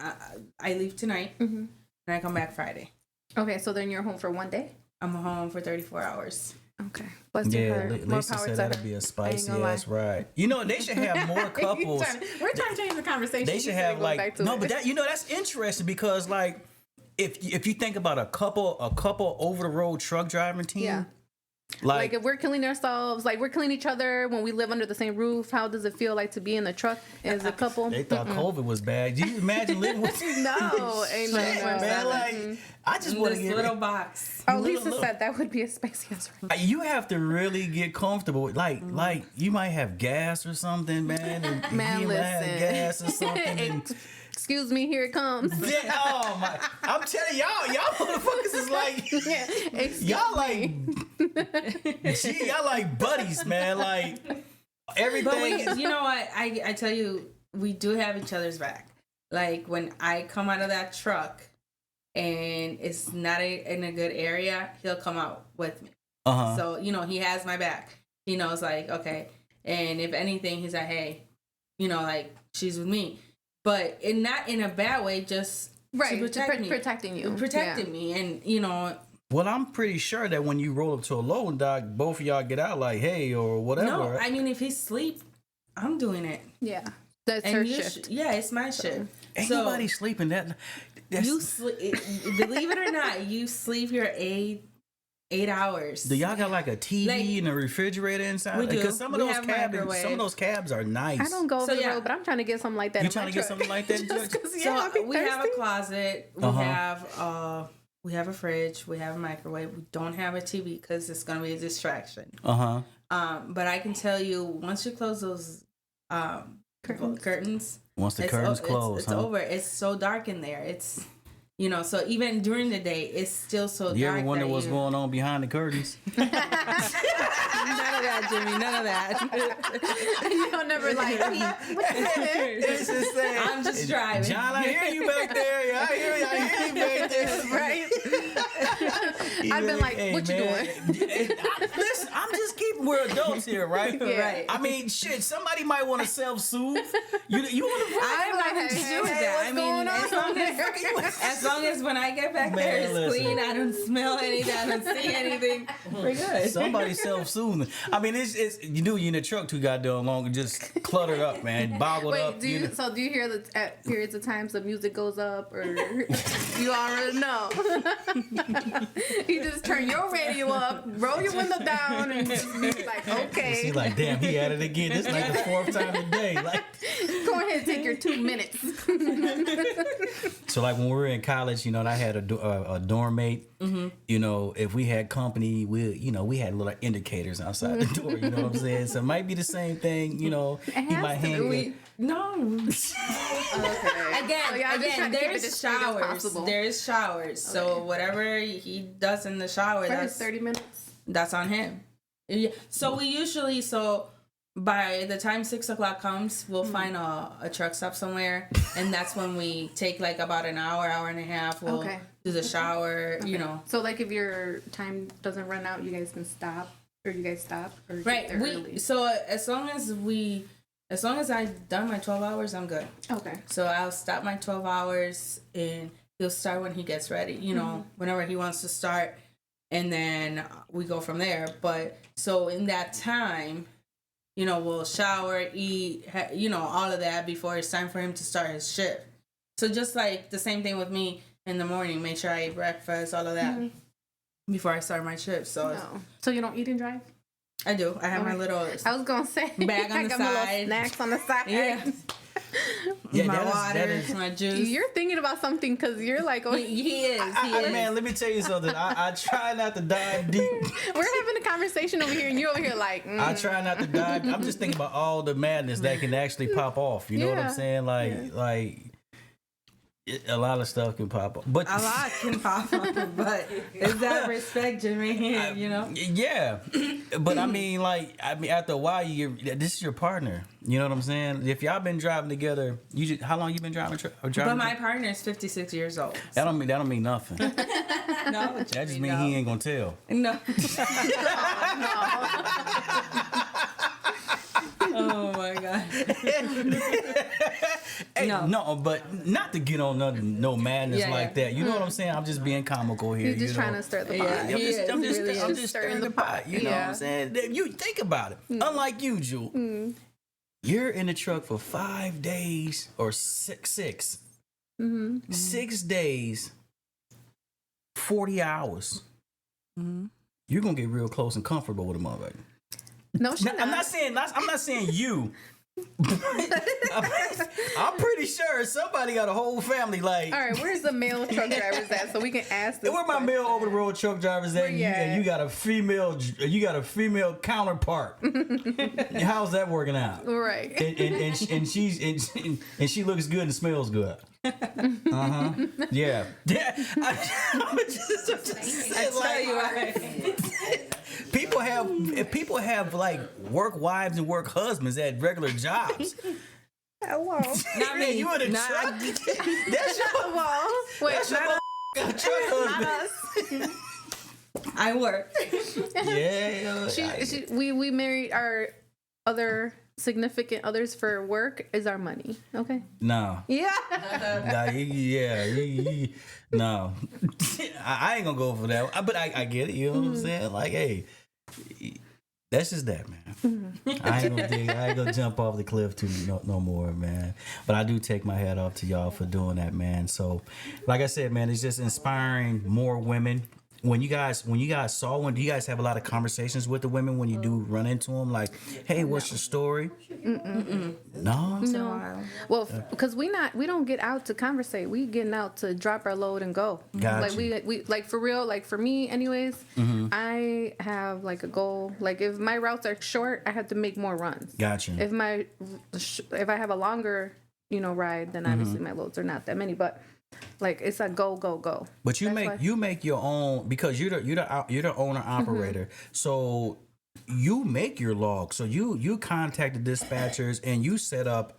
I leave tonight, and I come back Friday. Okay, so then you're home for one day. I'm home for 34 hours. Okay. Lisa said that'd be a spicy ass ride. You know, they should have more couples. We're trying to change the conversation. They should have like but that that's interesting because like if you think about a couple over the road truck driving team. Yeah. Like if we're killing ourselves, like we're killing each other when we live under the same roof, how does it feel like to be in the truck as a couple? They thought COVID was bad. Do you imagine living with No, ain't no man. Like I just want to get little box. Oh, Lisa said that would be a spicy ass ride. You have to really get comfortable with like you might have gas or something, man. And man, you listen. might have gas or something. Excuse me, here it comes. Yeah, oh my! I'm telling y'all motherfuckers is like, y'all like buddies, man. Like everything. But you know what? I tell you, we do have each other's back. Like when I come out of that truck, and it's not in a good area, he'll come out with me. So, you know, he has my back. He knows, like, okay. And if anything, he's like, hey, you know, like, she's with me. But not in a bad way, just Right, to protect me. protecting you. Protecting me. And, you know. Well, I'm pretty sure that when you roll up to a loading dock, both of y'all get out like, hey, or whatever. No, I mean, if he's asleep, I'm doing it. Yeah. That's her shift. Yeah, it's my shift. Ain't nobody sleeping that. You believe it or not, you sleep your 8 hours. Do y'all got like a TV and a refrigerator inside? We do. Because some of those cabs are nice. I don't go over the road, but I'm trying to get something like that. You trying to get something like that? So we have a closet. We have a fridge. We have a microwave. We don't have a TV because it's gonna be a distraction. But I can tell you, once you close those curtains, once the curtains close, it's over. It's so dark in there. It's, you know, so even during the day, it's still so dark. You ever wonder what's going on behind the curtains? None of that, Jimmy. None of that. You don't never like. I'm just driving. John, I hear you back there. I hear you back there. Right. I've been like, hey, what man, you doing? Listen, I'm just keeping. We're adults here, right? Yeah. Right. I mean, shit. Somebody might want to self-soothe. You want to? I have nothing to do with that. I mean, as long as when I get back there, it's clean. I don't smell anything. I don't see anything. We're good. Somebody self-soothing. I mean, it's you do. You in the truck too goddamn long and just cluttered up, man, boggled up. Do you hear that at periods of times the music goes up, or you already know? You just turn your radio up, roll your window down, and just be like, okay. She's like, damn, he at it again. This is like the 4th time today. Like, go ahead and take your 2 minutes. So like when we were in college, you know, I had a dorm mate. Mm-hmm. You know, if we had company, we had little indicators outside the door. You know what I'm saying? So it might be the same thing. You know, he might hang. No. Okay. Again, there's showers. There's showers. Okay. So whatever he does in the shower, that's 30 minutes. That's on him. Yeah. So we usually by the time 6 o'clock comes, we'll find a truck stop somewhere, and that's when we take like about an hour and a half. We'll do the shower. Okay. You know. So like if your time doesn't run out, you guys can stop, or you guys stop, or right. Get there early. So as long as I've done my 12 hours, I'm good. Okay. So I'll stop my 12 hours, and he'll start when he gets ready, you know, whenever he wants to start, and then we go from there. But so in that time, you know, we'll shower, eat, you know, all of that before it's time for him to start his shift. So just like the same thing with me in the morning, make sure I eat breakfast, all of that before I start my shift. So you don't eat and drive? I do. I have my little I was gonna say bag on the side, snacks on the side. Yeah, my water, my juice. You're thinking about something because you're like, oh, he is. Man, let me tell you something. I try not to dive deep. We're having a conversation over here, and you're over here like. I try not to dive. I'm just thinking about all the madness that can actually pop off. You know what I'm saying? Like. A lot of stuff can pop up, but a lot can pop up. But is that respect, Jimmy? You know? Yeah, but I mean, after a while, this is your partner. You know what I'm saying? If y'all been driving together, how long you been driving? But my partner is 56 years old. So. That don't mean nothing. No, that just means he ain't gonna tell. No. Oh my God. Hey, no, but not to get on no madness like that. You know what I'm saying? I'm just being comical here. You're just trying to stir the pot. I'm just stirring the pot. You know what I'm saying? You think about it. Unlike you, Jewel, you're in the truck for 5 days or six. 6 days, 40 hours. You're gonna get real close and comfortable with a motherfucker. No, I'm not saying you. I'm pretty sure somebody got a whole family. Like, all right, where's the male truck drivers at so we can ask this? Where my male over the road truck drivers at? And you got a female counterpart. How's that working out? Right. And she looks good and smells good. Yeah. I tell you what. People have like work wives and work husbands at regular jobs. Hello. Not me. You in a truck? That's your Wait, that's your husband. us. I work. Yeah. We married our other significant others for work is our money. Okay. No. Yeah. No. I ain't gonna go for that. But I get it. You know what I'm saying? Like, hey, that's just that, man. I ain't gonna jump off the cliff no more, man. But I do take my hat off to y'all for doing that, man. So, like I said, man, it's just inspiring more women. When you guys do you guys have a lot of conversations with the women when you do run into them? Like, hey, what's your story? No. No. Well, because we don't get out to conversate. We getting out to drop our load and go. Gotcha. Like we like for real. Like for me, anyways. I have like a goal. Like if my routes are short, I have to make more runs. Gotcha. If I have a longer ride, then obviously my loads are not that many. But like it's a go. But you make your own because you're the owner operator. So you make your log. So you contact the dispatchers and you set up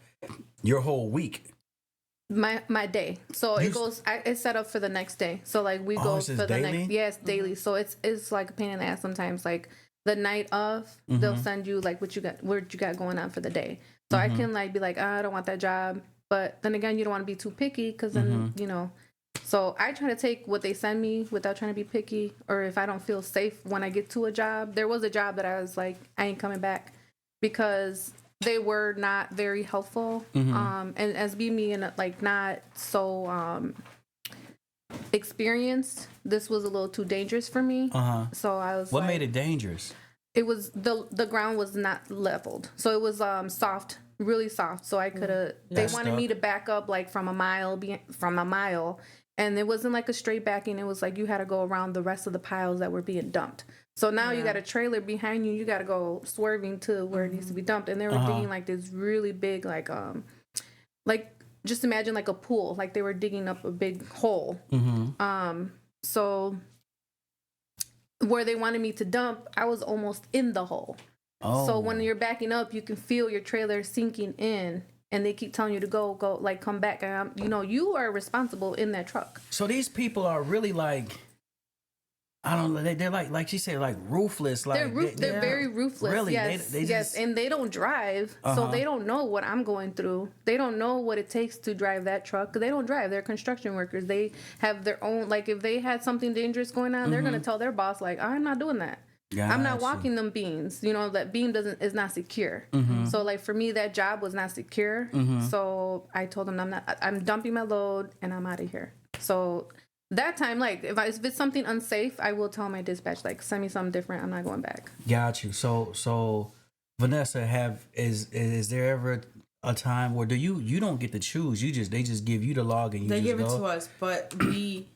your whole week. My day. So it goes. It's set up for the next day. So like we go for the daily? next. Yes, daily. So it's like a pain in the ass sometimes. Like the night of, they'll send you like what you got going on for the day. So I can like be like, I don't want that job. But then again, you don't want to be too picky because then, So I try to take what they send me without trying to be picky. Or if I don't feel safe when I get to a job. There was a job that I was like, I ain't coming back because they were not very helpful. And as me and like not so experienced, this was a little too dangerous for me. So I was What made it dangerous? It was the ground was not leveled. So it was soft. Really soft, so I could have. They wanted me to back up like from a mile, and it wasn't like a straight backing. It was like you had to go around the rest of the piles that were being dumped. So now you got a trailer behind you. You got to go swerving to where it needs to be dumped, and they were digging like this really big, like just imagine like a pool, like they were digging up a big hole. So where they wanted me to dump, I was almost in the hole. So when you're backing up, you can feel your trailer sinking in, and they keep telling you to go, like come back. And you are responsible in that truck. So these people are really like, I don't know. They're like she said, like ruthless. Like they're very ruthless. Really, yes, they just, and they don't drive, so they don't know what I'm going through. They don't know what it takes to drive that truck. They don't drive. They're construction workers. They have their own. Like if they had something dangerous going on, they're gonna tell their boss like, I'm not doing that. I'm not walking them beams. That beam is not secure. So like for me, that job was not secure. So I told them I'm dumping my load and I'm out of here. So that time, like if it's something unsafe, I will tell my dispatch like send me something different. I'm not going back. Got you. So Vanessa, is there ever a time where you don't get to choose? They just give you the log and they just give go? It to us, but we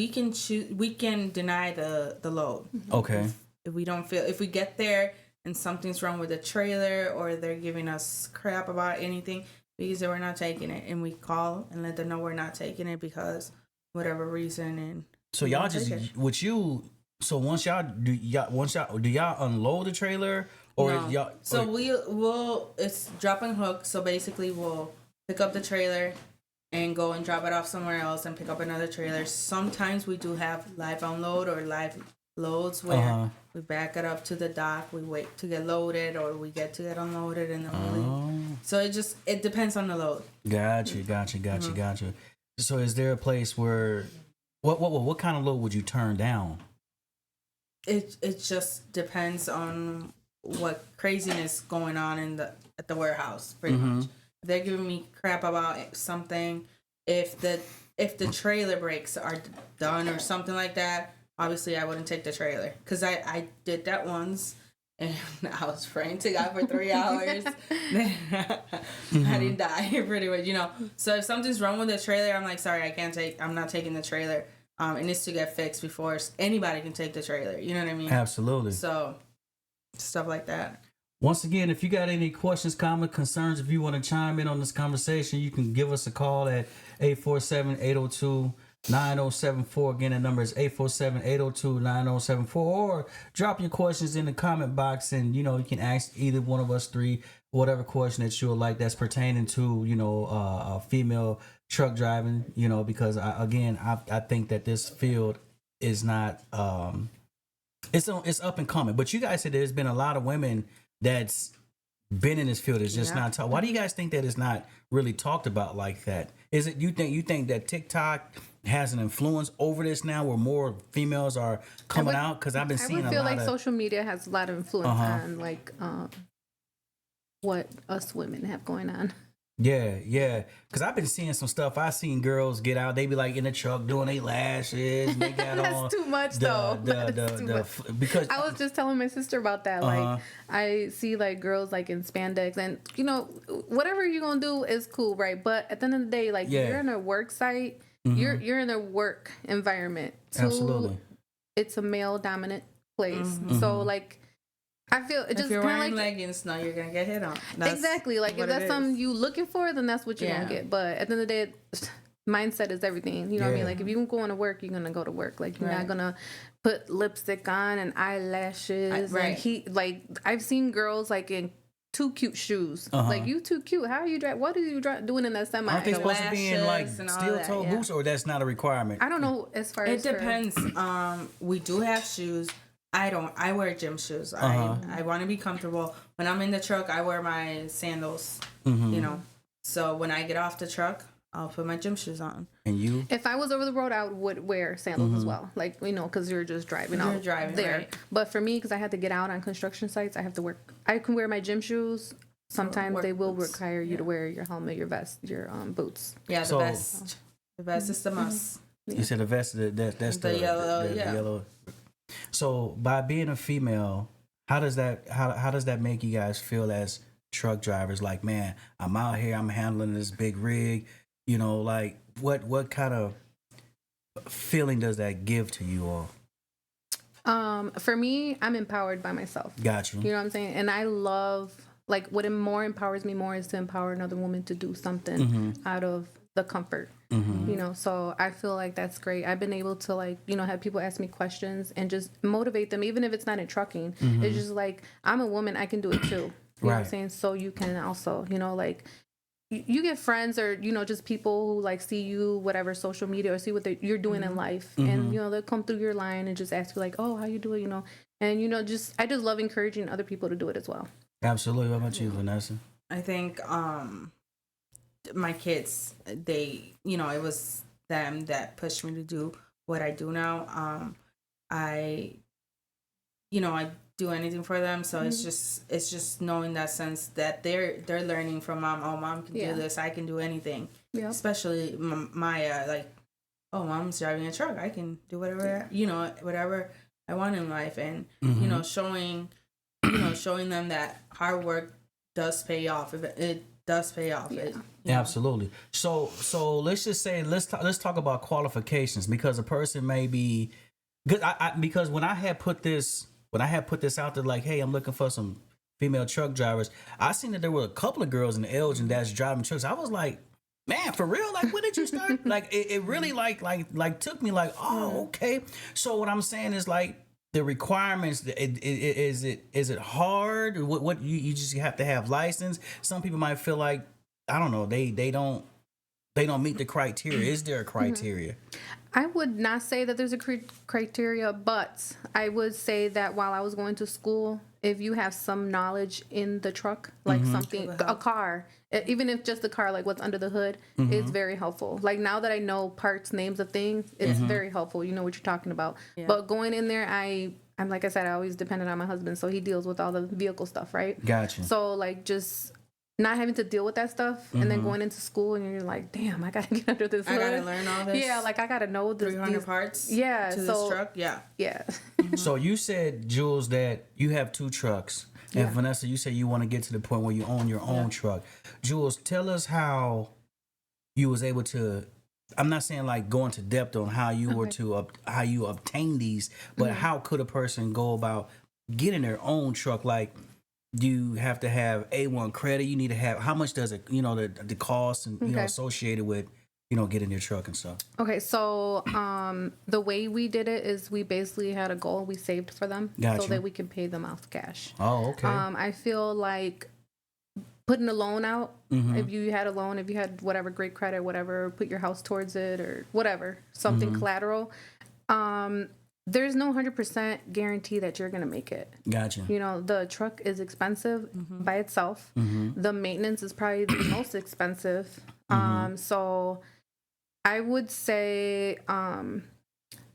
can choose. We can deny the load. Okay. If we don't feel, if we get there and something's wrong with the trailer or they're giving us crap about anything, we say we're not taking it, and we call and let them know we're not taking it because whatever reason. And so y'all just with you. So once y'all do y'all unload the trailer or no. y'all? So we'll it's drop and hook. So basically we'll pick up the trailer and go and drop it off somewhere else and pick up another trailer. Sometimes we do have live unload or live loads where we back it up to the dock, we wait to get loaded, or we get to get unloaded, and then we leave. So it depends on the load. Gotcha. So is there a place where what kind of load would you turn down? It just depends on what craziness going on at the warehouse, pretty much. If they're giving me crap about something, if the trailer brakes are done or something like that, obviously I wouldn't take the trailer, because I did that once and I was praying to God for 3 hours. I didn't die, pretty much, So if something's wrong with the trailer, I'm like, sorry, I'm not taking the trailer. It needs to get fixed before anybody can take the trailer. You know what I mean? Absolutely. So stuff like that. Once again, if you got any questions, comments, concerns, if you want to chime in on this conversation, you can give us a call at 847-802-9074. Again, the number is 847-802-9074. Or drop your questions in the comment box, and you can ask either one of us three whatever question that you would like that's pertaining to, female truck driving, because I think that this field is not, it's up and coming. But you guys said there's been a lot of women that's been in this field. It's just not talked. Why do you guys think that it's not really talked about like that? Is it you think that TikTok has an influence over this now, where more females are coming out? Because I've been seeing a lot. I would feel like social media has a lot of influence on like what us women have going on. Yeah. Because I've been seeing some stuff. I've seen girls get out. They be like in the truck doing their lashes. And they got That's on too much, though. That's too much. Because I was just telling my sister about that. Like, I see like girls like in spandex, and whatever you're gonna do is cool, right? But at the end of the day, like you're in a work site, you're in a work environment. Absolutely, it's a male dominant place. So like, I feel it just if you're kind of wearing like leggings, no, you're gonna get hit on. Exactly. Like if that's something you looking for, then that's what you're gonna get. But at the end of the day, mindset is everything. You know what I mean? Like if you go to work, you're gonna go to work. Like you're not gonna put lipstick on and eyelashes. And like I've seen girls like in too cute shoes. Like you too cute. How are you driving? What are you doing in that semi? Aren't they supposed to be in like steel toe boots, or that's not a requirement? I don't know. As far as it depends. We do have shoes. I wear gym shoes. I want to be comfortable. When I'm in the truck, I wear my sandals, So when I get off the truck, I'll put my gym shoes on. And you? If I was over the road, I would wear sandals as well. Like, because you're just driving out there. Right. But for me, because I had to get out on construction sites, I have to work. I can wear my gym shoes. Sometimes they will require you to wear your helmet, your vest, your boots. Yeah, the vest. The vest is the must. You said the vest, that's the yellow. The yellow. So by being a female, how does that make you guys feel as truck drivers? Like, man, I'm out here, I'm handling this big rig, like what kind of feeling does that give to you all? For me, I'm empowered by myself. Got you. You know what I'm saying? And I love, like, what more empowers me more is to empower another woman to do something out of the comfort. So I feel like that's great. I've been able to have people ask me questions and just motivate them, even if it's not in trucking. It's just like, I'm a woman, I can do it too. You know what I'm saying? So you can also, like, you get friends or, just people who like see you, whatever, social media, or see what you're doing in life. And, they'll come through your line and just ask you like, oh, how you doing? And, I just love encouraging other people to do it as well. Absolutely. What about you, Vanessa? I think, my kids, they, it was them that pushed me to do what I do now. I do anything for them, so it's just knowing that sense that they're learning from mom. Oh, mom can do this, I can do anything. Especially Maya, like, oh, mom's driving a truck, I can do whatever whatever I want in life. And showing them that hard work does pay off. If it does pay off. Absolutely. So let's just say let's talk about qualifications, because a person may be good. Because when I had put this out there, like, hey, I'm looking for some female truck drivers, I seen that there were a couple of girls in Elgin that's driving trucks. I was like, man, for real? Like, when did you start? Like, it really like took me like, oh, okay. So what I'm saying is, like, the requirements, is it hard? What you just have to have license? Some people might feel like, I don't know, they don't meet the criteria. Is there a criteria? I would not say that there's a criteria, but I would say that while I was going to school, if you have some knowledge in the truck, like something, a car, even if just the car, like what's under the hood, is very helpful. Like, now that I know parts, names of things, it's very helpful. You know what you're talking about. Yeah. But going in there, I'm like I said, I always depended on my husband, so he deals with all the vehicle stuff, right? Gotcha. So like, just not having to deal with that stuff, and then going into school, and you're like, damn, I gotta get under this hood. I gotta learn all this. Yeah, like I gotta know this. 300 parts. Yeah, to this truck. Yeah. Yeah. So you said, Jules, that you have 2 trucks, and Vanessa, you said you want to get to the point where you own your own truck. Jules, tell us how you was able to. I'm not saying like go into depth on how you were to how you obtain these, but how could a person go about getting their own truck? Like, do you have to have A1 credit? You need to have, how much does it, the cost and associated with getting your truck and stuff? Okay, so the way we did it is we basically had a goal we saved for them so that we can pay them off cash. Oh, okay. I feel like putting a loan out. If you had a loan, if you had whatever great credit, whatever, put your house towards it or whatever, something collateral. There's no 100% guarantee that you're gonna make it. Gotcha. You know, the truck is expensive by itself. The maintenance is probably the most expensive. So I would say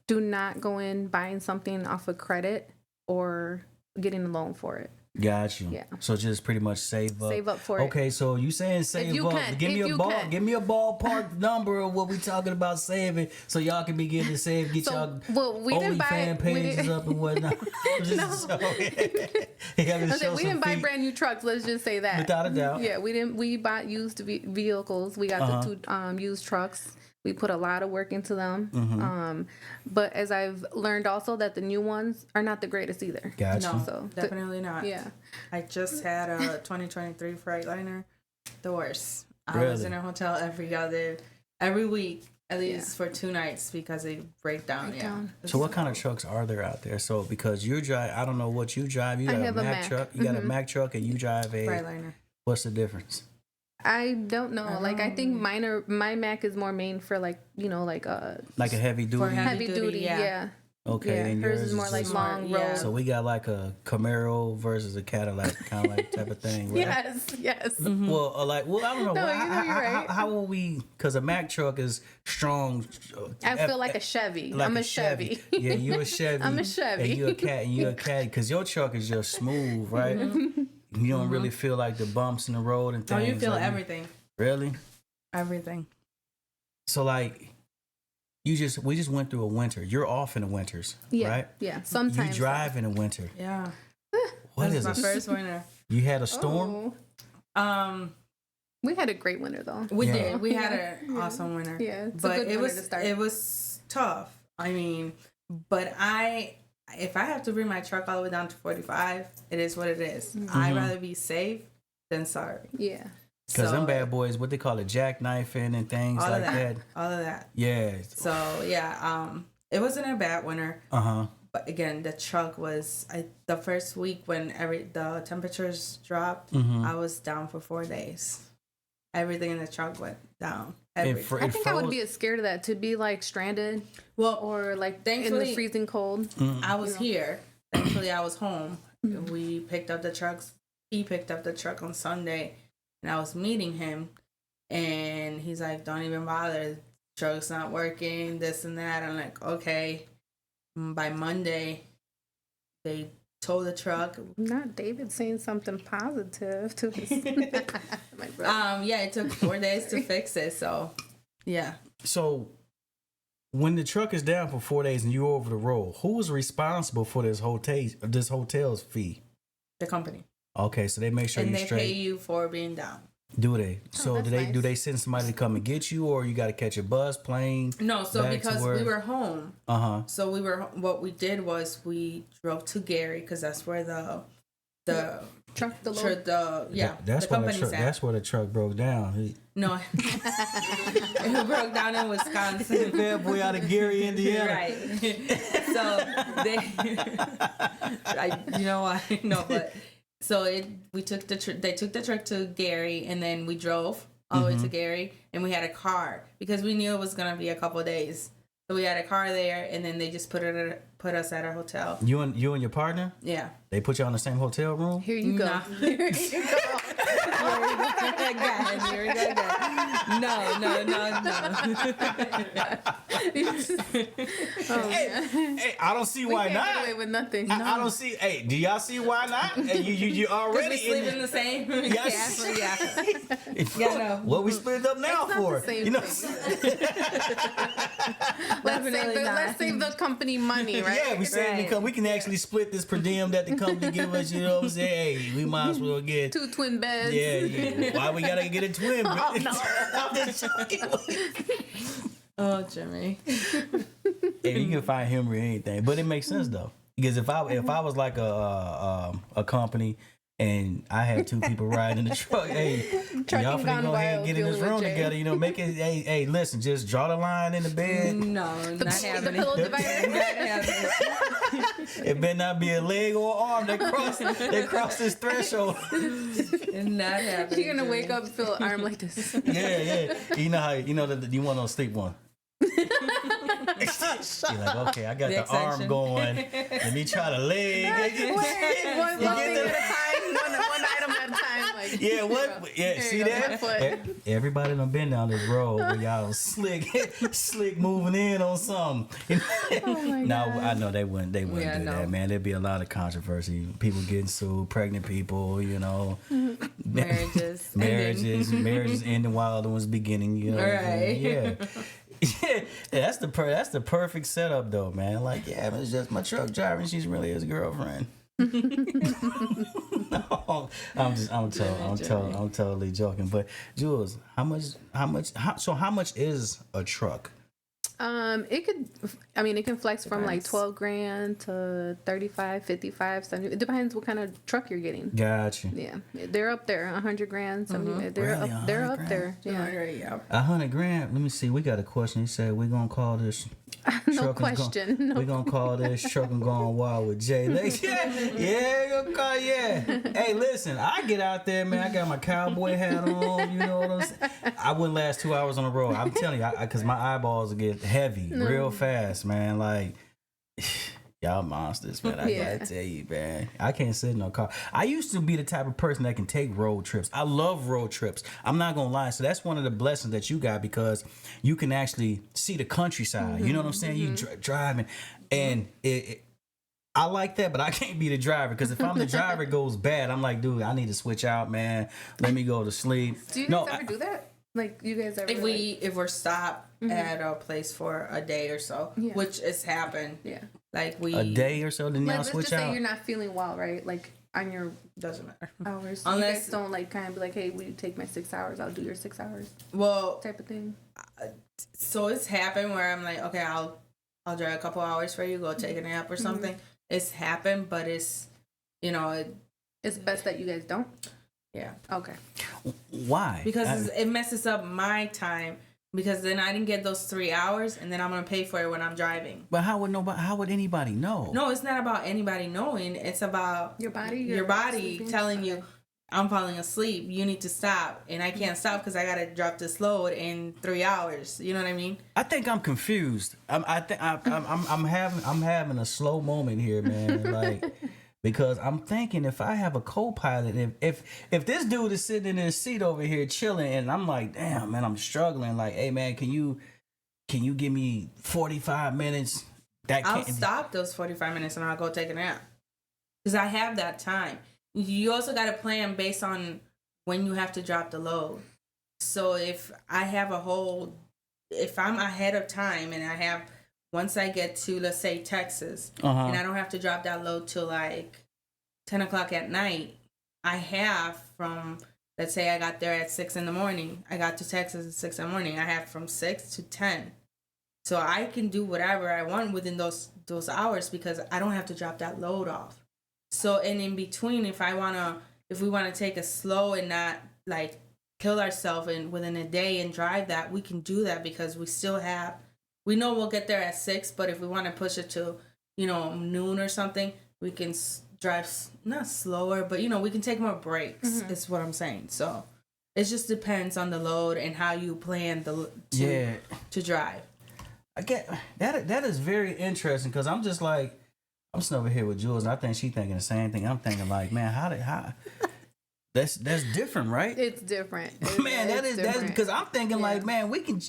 do not go in buying something off of credit or getting a loan for it. Got you. Yeah. So just pretty much save up. Save up for it. Okay, so you saying save you up. can, Give me if a you ball. can. Give me a ballpark number of what we talking about saving, so y'all can begin to save. Get So, y'all we didn't buy OnlyFans pages up and whatnot. Just so- you gotta I said, show we some didn't buy feet. brand new trucks. Let's just say that. Without a doubt. Yeah, we didn't. We bought used vehicles. We got the two used trucks. We put a lot of work into them. But as I've learned also that the new ones are not the greatest either. Gotcha. No, So, definitely not. Yeah. I just had a 2023 Freightliner. The worst. I was Really? in a hotel every week, at least for 2 nights because they break down. So what kind of trucks are there out there? So because you drive, I don't know what you drive. You got have a a Mack Mack. truck. You got a Mack truck, and you drive a. Freightliner. What's the difference? I don't know. I think my Mac is more made for like Like a heavy duty. heavy duty. Yeah. Okay, Yeah. and Hers yours is more like just- long yeah. road. So we got like a Camaro versus a Cadillac kind of like type of thing, right? Yes. Well, I don't know. No, How- you're right. How will we? Because a Mack truck is strong. I feel like a Chevy. like I'm a Chevy. Yeah, you a Chevy. I'm a Chevy. And you a cat. And you a caddy. Because your truck is just smooth, right? You don't really feel like the bumps in the road and Oh, things. you feel like, everything. Really? Everything. So like, we just went through a winter. You're off in the winters, Yeah. right? Yeah. Sometimes. You drive in the winter. Yeah. What That is was my it? first winter. You had a storm. Oh. We had a great winter though. We Yeah. did. We had an awesome winter. Yeah, it's a but good it winter was to start. it was tough. I mean, but if I have to bring my truck all the way down to 45, it is what it is. I'd rather be safe than sorry. Yeah. Because So, them bad boys, what they call it, jackknifing and things all like of that. all of that. Yeah. So yeah, it wasn't a bad winter. But again, the truck was the first week when the temperatures dropped. I was down for 4 days. Everything in the truck went down. Everything. I think I would be scared of that, to be like stranded Well, or like in the thankfully- freezing cold. I was here. Thankfully, I was home. We picked up the trucks. He picked up the truck on Sunday, and I was meeting him. And he's like, "Don't even bother. Truck's not working. This and that." I'm like, "Okay." By Monday, they towed the truck. Not David saying something positive to his my brother. Yeah, it took 4 days to fix it. So, yeah. So, when the truck is down for 4 days and you're over the road, who is responsible for this hotel's fee? The company. Okay, so they make sure And you're they straight. pay you for being down. Do they? So that's do nice. they send somebody to come and get you, or you got to catch a bus, plane? No, so back to because work? we were home. So What we did was we drove to Gary because that's where the Truck the Sure, load. that's the where the company's truck. at. That's where the truck broke down. No, it broke down in Wisconsin. Bad boy out of Gary, Indiana. Right. So you know why? No, but so they took the truck to Gary, and then we drove all the way to Gary, and we had a car because we knew it was gonna be a couple of days. So we had a car there, and then they just put us at our hotel. You and your partner? Yeah. They put you on the same hotel room? Here you go. Nah. Here you go. Here we go again. No. Hey, I don't see We why can't not. get away with nothing. I don't see. Hey, do y'all see why not? Hey, you already We sleep in the same. Yes. Yeah. Yeah, no. What we split up now It's not for? the same You know. Definitely not. Let's save the company money, right? Yeah, we said Right. because we can actually split this per diem that the company give us. You know what I'm saying? Hey, we might as well get. Two twin beds. Yeah. Why we gotta get a twin? Oh, no. I'm just joking. Oh, Jimmy. Hey, you can find him or anything, but it makes sense though. Because if I was like a company and I had two people riding in the truck. Hey, y'all finna gone go ahead and wild get in this dealing with room Jay. together. You know, make it. Hey, listen, just draw the line in the bed. No, not The happening. pillow divider. Not happening. It better not be a leg or arm that cross this threshold. Not happening. You're gonna wake up and feel an arm like this. Yeah. You know how you know that you want to sleep one. You're like, okay, I got the arm extension. going. Let me try the leg. One You thing get at a time, one item at a time. Like, Yeah, what? Yeah, There see you go, that? my foot. Everybody done been down this road where y'all was slick moving in on something. No, I know they wouldn't do no. that, man. There'd be a lot of controversy. People getting sued, pregnant people, you know. Marriages. Marriages ending while other ones beginning, you know. Right. Yeah. Yeah, that's the perfect setup though, man. Like, yeah, it's just my truck driving. She's really his girlfriend. No, I'm totally joking. But Jules, how much is a truck? It can flex from like 12 grand to 35, 55, 70. It depends what kind of truck you're getting. Gotcha. Yeah, they're up there, 100 grand. 70, they're Really? they're 100 up there. Yeah, Yeah. 100 grand. Let me see. We got a question. He said we're gonna call this. no question. We're gonna call this trucking going wild with Jay. Like, yeah. Hey, listen, I get out there, man. I got my cowboy hat on. You know what I'm saying? I wouldn't last 2 hours on the road. I'm telling you, because my eyeballs get heavy real fast, man. Like, y'all monsters, man. I gotta tell you, man. I can't sit in no car. I used to be the type of person that can take road trips. I love road trips. I'm not gonna lie. So that's one of the blessings that you got, because you can actually see the countryside. You know what I'm saying? You driving, and I like that, but I can't be the driver, because if I'm the driver, it goes bad. I'm like, dude, I need to switch out, man. Let me go to sleep. Do you guys ever do that? Like, you guys ever? If we're stopped at a place for a day or so, Yeah. which has happened. Yeah. Like A day or so, then y'all Let's switch just say out. you're not feeling well, right? Like on your doesn't matter. hours. Unless- you guys don't like kind of be like, hey, will you take my 6 hours? I'll do your 6 hours Well, type of thing. so it's happened where I'm like, okay, I'll drive a couple hours for you, go take a nap or something. It's happened, but it's, It's best that you guys don't. yeah. Okay. Why? Because it messes up my time, because then I didn't get those 3 hours, and then I'm gonna pay for it when I'm driving. But how would anybody know? No, it's not about anybody knowing. It's about Your body. your body sleeping. telling you, Okay. I'm falling asleep. You need to stop, and I can't stop because I gotta drop this load in 3 hours. You know what I mean? I think I'm confused. I'm having a slow moment here, man. Like, because I'm thinking, if I have a co-pilot, if this dude is sitting in his seat over here chilling, and I'm like, damn, man, I'm struggling. Like, hey, man, can you give me 45 minutes? I'll stop those 45 minutes and I'll go take a nap, because I have that time. You also got to plan based on when you have to drop the load. So if I'm ahead of time, and once I get to, let's say, Texas, and I don't have to drop that load till like 10 o'clock at night, I have from, let's say I got there at 6 in the morning, I got to Texas at 6 in the morning, I have from 6 to 10. So I can do whatever I want within those hours, because I don't have to drop that load off. So, and in between, if we want to take a slow and not like kill ourselves within a day and drive that, we can do that, because we know we'll get there at 6, but if we want to push it to, noon or something, we can drive not slower, but we can take more breaks. Is what I'm saying. So it just depends on the load and how you plan to drive. I get that is very interesting, because I'm just like, I'm sitting over here with Jules, and I think she's thinking the same thing. I'm thinking like, man, how that's different, right? It's different. Man, that's because I'm thinking like, man, we can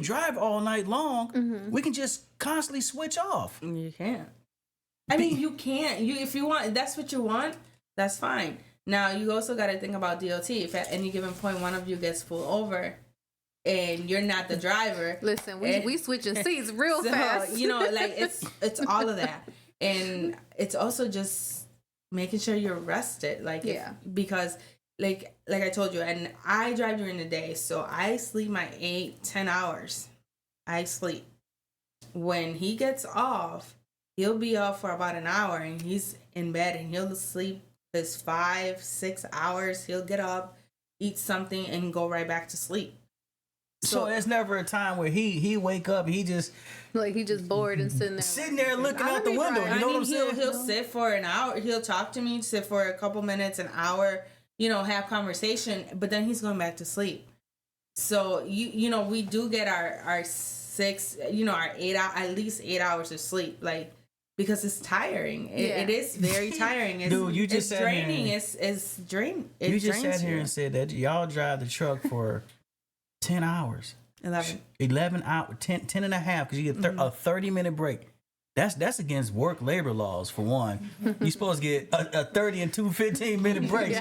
drive all night long. We can just constantly switch off. You can't. I mean, you can't. If you want, that's what you want, that's fine. Now, you also got to think about DOT. If at any given point one of you gets pulled over and you're not the driver. Listen, we switching seats real fast. Like it's all of that. And it's also just making sure you're rested. Because like I told you, and I drive during the day, so I sleep my 8-10 hours. I sleep. When he gets off, he'll be off for about an hour, and he's in bed, and he'll sleep his 5-6 hours, he'll get up, eat something, and go right back to sleep. So it's never a time where he wake up and he just bored and sitting there looking out the window. You know what I'm saying? He'll sit for an hour. He'll talk to me, sit for a couple minutes, an hour, have conversation, but then he's going back to sleep. So we do get our 6, our 8 at least 8 hours of sleep, like, because it's tiring. It is very tiring. It's, dude, you just it's draining. It's draining. You just sat here and said that y'all drive the truck for 10 hours. 11 hours, 10 and a half, because you get a 30-minute break. That's against work labor laws, for one. You're supposed to get a 30 and 2 15-minute breaks.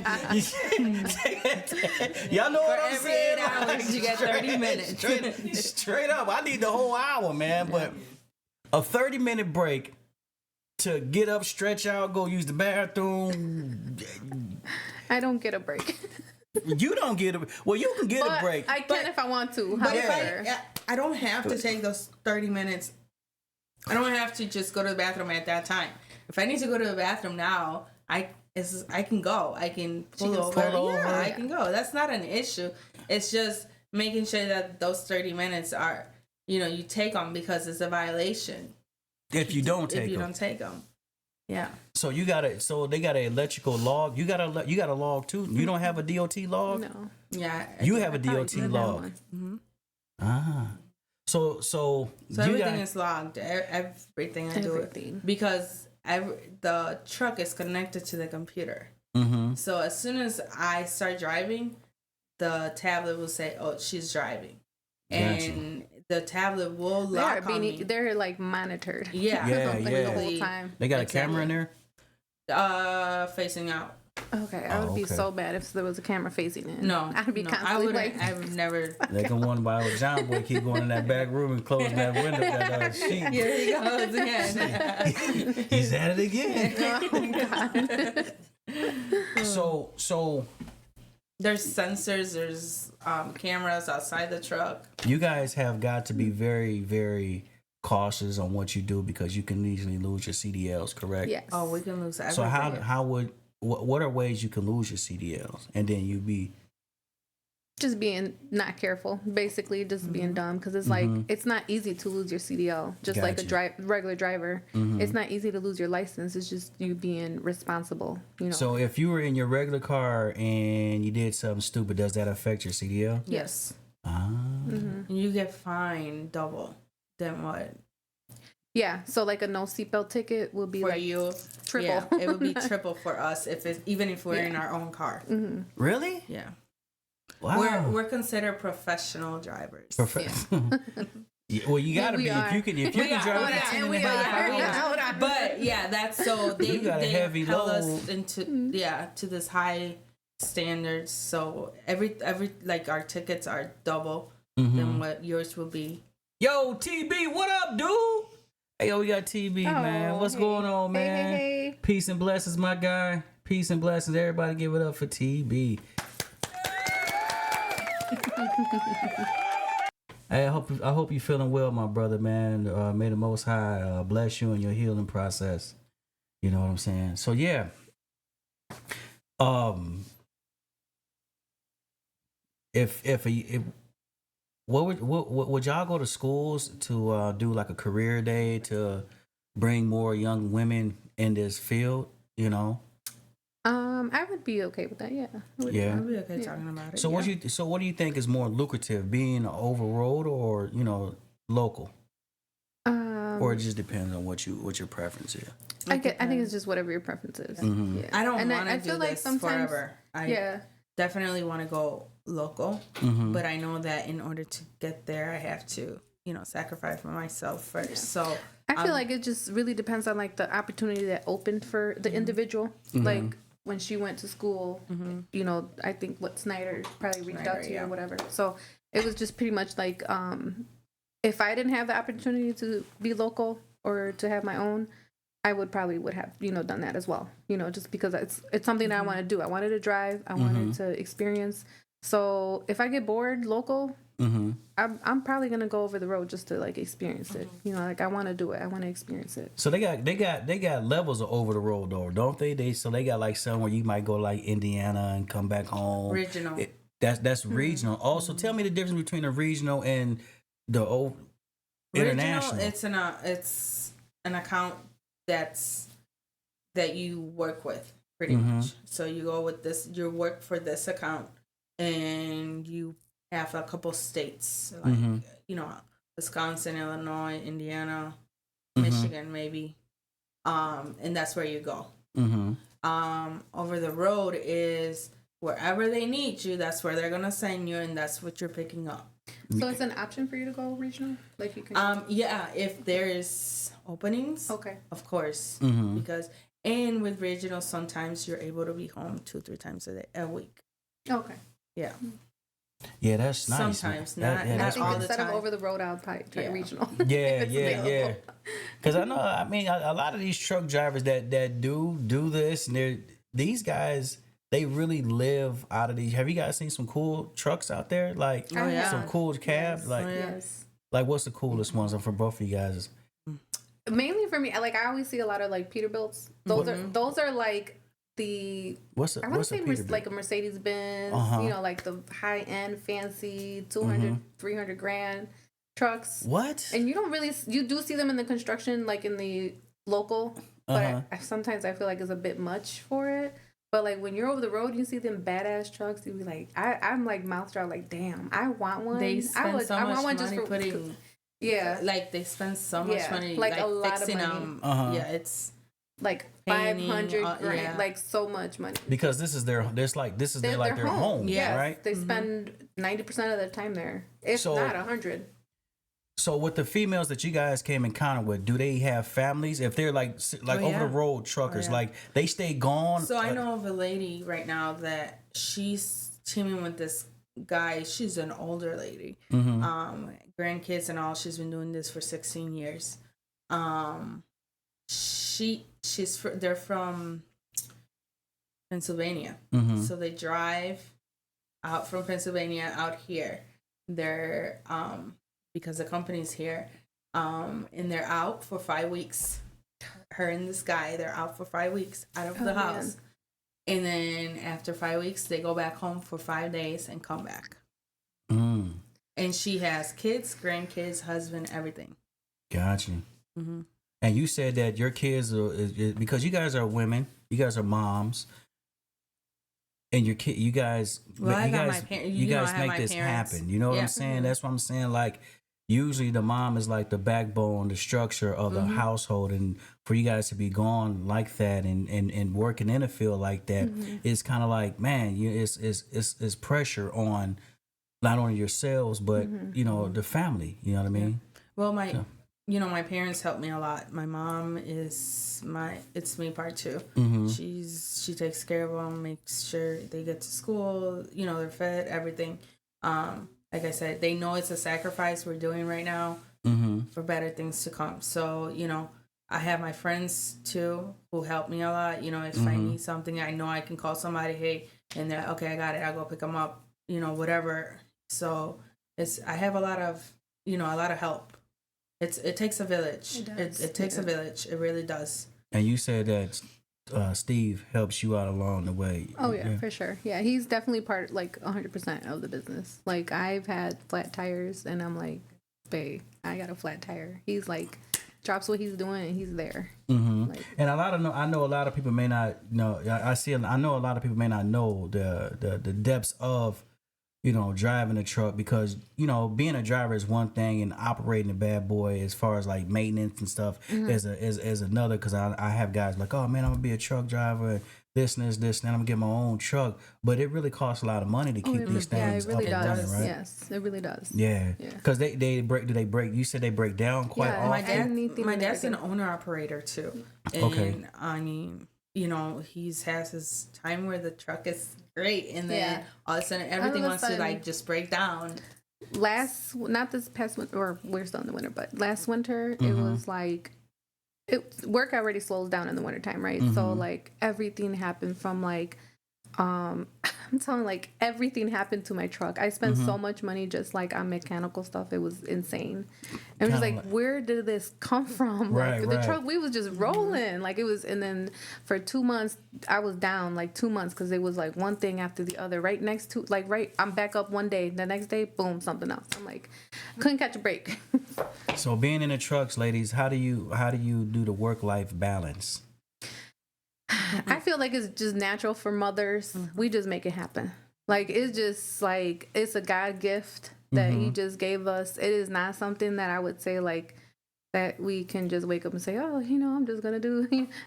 Y'all know what I'm saying? Every 8 hours, you get 30 minutes. Straight up. I need the whole hour, man. But a 30-minute break to get up, stretch out, go use the bathroom. I don't get a break. You don't get a... Well, you can get a break. I can if I want to. But However, if I don't have to take those 30 minutes. I don't have to just go to the bathroom at that time. If I need to go to the bathroom now, I can go. I can pull over. Yeah, I can go. That's not an issue. It's just making sure that those 30 minutes are, you take them, because it's a violation. If you don't take them. If you don't take them. Yeah. So they got an electrical log. You got a log too. You don't have a DOT log? no. Yeah. You have a DOT I've log. had one. Ah. So everything is logged. Everything I do Everything. because the truck is connected to the computer. Mm-hmm. So as soon as I start driving, the tablet will say, "Oh, she's driving," and the tablet will lock on me. They're like monitored. Yeah, the whole time. They got a camera in there? Facing out. Okay, I would be so bad if there was a camera facing in. No, I'd be constantly like, I've never. They can wonder why John Boy keep going in that back room and closing that window. That sheet. Here he goes again. He's at it again. oh God. So there's sensors. There's cameras outside the truck. you guys have got to be very, very cautious on what you do, because you can easily lose your CDLs. Correct? Yes. Oh, we can lose everything. So what are ways you can lose your CDLs and then you be Just being not careful, basically, just being dumb, because it's like it's not easy to lose your CDL, just like a regular driver. It's not easy to lose your license. It's just you being responsible, So if you were in your regular car and you did something stupid, does that affect your CDL? Yes. Ah. And you get fined double than what Yeah, so like a no seatbelt ticket will be for like you. triple. Yeah, it would be triple for us even if we're in our own car. Really? Yeah. Wow. We're considered professional drivers. Yeah, well, you gotta be. are. If you can drive. We are. But yeah, that's so they got a heavy held load. us into to this high standards. So every like our tickets are double than what yours will be. Yo, TB, what up, dude? Hey, yo, we got TB, man. What's going on, man? Hey. Peace and blessings, my guy. Peace and blessings. Everybody give it up for TB. Hey, I hope you feeling well, my brother, man. May the Most High bless you in your healing process. You know what I'm saying? So yeah. Would y'all go to schools to do like a career day to bring more young women in this field? I would be okay with that. Yeah. Yeah. I'll be okay talking about it. So what do you think is more lucrative, being over road or local? Or it just depends on what your preference is. I think it's just whatever your preference is. Yeah. I don't want to do feel this like sometimes, forever. I definitely want to go local, but I know that in order to get there, I have to, sacrifice for myself first. Yeah. So I feel like it just really depends on like the opportunity that opened for the individual. Like when she went to school, I think Snyder probably reached out to you or whatever. So it was just pretty much like, if I didn't have the opportunity to be local or to have my own, I would have, done that as well. Just because it's something that I want to do. I wanted to drive. I wanted to experience. So if I get bored local, I'm probably gonna go over the road just to like experience it. You know, like I want to do it. I want to experience it. So they got levels of over the road though, don't they? They got like somewhere you might go like Indiana and come back home. Regional. That's regional. Also, tell me the difference between a regional and the international. Regional, it's an account that you work with pretty much. So you go with this, you work for this account, and you have a couple states like Wisconsin, Illinois, Indiana, Michigan, maybe, and that's where you go. Over the road is wherever they need you. That's where they're gonna send you, and that's what you're picking up. So it's an option for you to go regional, like you can. Yeah, if there's openings, Okay. of course, because and with regional, sometimes you're able to be home 2-3 times a week. Okay. Yeah. Yeah, that's nice. Sometimes, man. not I that's think all the instead of time. over the road, I'll try regional. Yeah, If it's yeah. available. Because I mean, a lot of these truck drivers that do this, and these guys, they really live out of these. Have you guys seen some cool trucks out there? Like Oh, yeah. some cool cabs? Yes. Like, Yes. like what's the coolest ones from both of you guys? Mainly for me, like I always see a lot of like Peterbilts. Those are like the What's I want to say Peterbilt? like a Mercedes Benz, you know, like the high end, fancy 200, 300 grand trucks. What? And you do see them in the construction, like in the local, but sometimes I feel like it's a bit much for it. But like when you're over the road, you see them badass trucks. You be like, I'm like mouth dry, like damn, I want one. They spend so much one money putting. Yeah, Like they spend so much Yeah, money, like a lot of fixing money. them. Yeah, it's like Painting, 500 grand, yeah. like so much money. Because this is their home, Yes, right? they spend 90% of their time there, if So- not 100. So with the females that you guys came in contact with, do they have families? If they're like over yeah. the road truckers, like they stay gone. So I know of a lady right now that she's teaming with this guy. She's an older lady, grandkids and all. She's been doing this for 16 years. They're from Pennsylvania, so they drive out from Pennsylvania out here. They're because the company's here, and they're out for 5 weeks. Her and this guy, they're out for 5 weeks out of the house. And then after 5 weeks, they go back home for 5 days and come back. And she has kids, grandkids, husband, everything. Gotcha. And you said that your kids because you guys are women, you guys are moms, and you guys make this happen. You know what I'm saying? That's what I'm saying. Like usually the mom is like the backbone, the structure of the household, and for you guys to be gone like that and working in a field like that, it's kind of like, man, it's pressure on not only yourselves but you know the family. You know what I mean? Well, my parents helped me a lot. My mom is it's me part two. She takes care of them, makes sure they get to school, you know, they're fed, everything. Like I said, they know it's a sacrifice we're doing right now for better things to come. So, you know, I have my friends too who help me a lot. You know, if I need something, I know I can call somebody, hey, and they're okay, I got it, I'll go pick them up, you know, whatever. So I have a lot of help. It takes a village. It takes a village. It really does. And you said that Steve helps you out along the way. Oh yeah, for sure. Yeah, he's definitely part, like 100% of the business. Like I've had flat tires, and I'm like, babe, I got a flat tire. He's like, drops what he's doing, and he's there. Like, And I know a lot of people may not know. I know a lot of people may not know the depths of, you know, driving a truck, because, you know, being a driver is one thing and operating a bad boy as far as like maintenance and stuff is another. Because I have guys like, oh man, I'm gonna be a truck driver, this and this, and I'm gonna get my own truck, but it really costs a lot of money to keep these things it really up and does. running, right? Yes, it really does. Yeah, because they break. Do they break? You said they break down quite Yeah, often. My dad's an owner operator too. And Okay. I mean, you know, has his time where the truck is great, and then all of a sudden everything All of a wants to sudden- like just break down. Not this past winter, or we're still in the winter, but last winter it was like work already slows down in the wintertime, right? So like everything happened from like I'm telling, like, everything happened to my truck. I spent Mm-hmm. so much money just like on mechanical stuff. It was insane. And I'm just like, where did this come from? Right, Like the right. truck, we was just rolling. Like it was, and then for 2 months, I was down like 2 months because it was like one thing after the other. Right next to, like, I'm back up one day. The next day, boom, something else. I'm like, couldn't catch a break. So being in the trucks, ladies, how do you do the work-life balance? I feel like it's just natural for mothers. We just make it happen. Like it's just like it's a God gift that He just gave us. It is not something that I would say like that we can just wake up and say, oh, I'm just gonna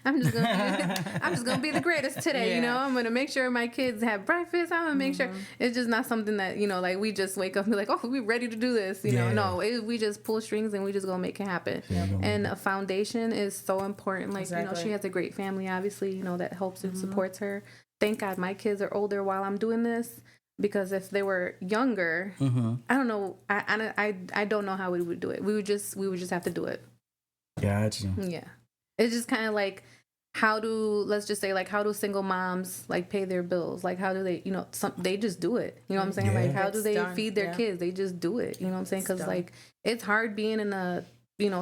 I'm just gonna be the greatest today. I'm gonna make sure my kids have breakfast. I'm gonna make sure. It's just not something that like we just wake up and be like, oh, we're ready to do this. No, we just pull strings and we just gonna make it happen. And a foundation is so important. Like she has a great family, obviously. That helps and supports her. Thank God my kids are older while I'm doing this. Because if they were younger, I don't know. I don't know how we would do it. We would just have to do it. Gotcha. Yeah, it's just kind of like let's just say like how do single moms like pay their bills? Like how do they they just do it. You know what I'm saying? Yeah. Like how do they Done. feed their kids? They just do it. You know what I'm saying? Because like it's hard being in a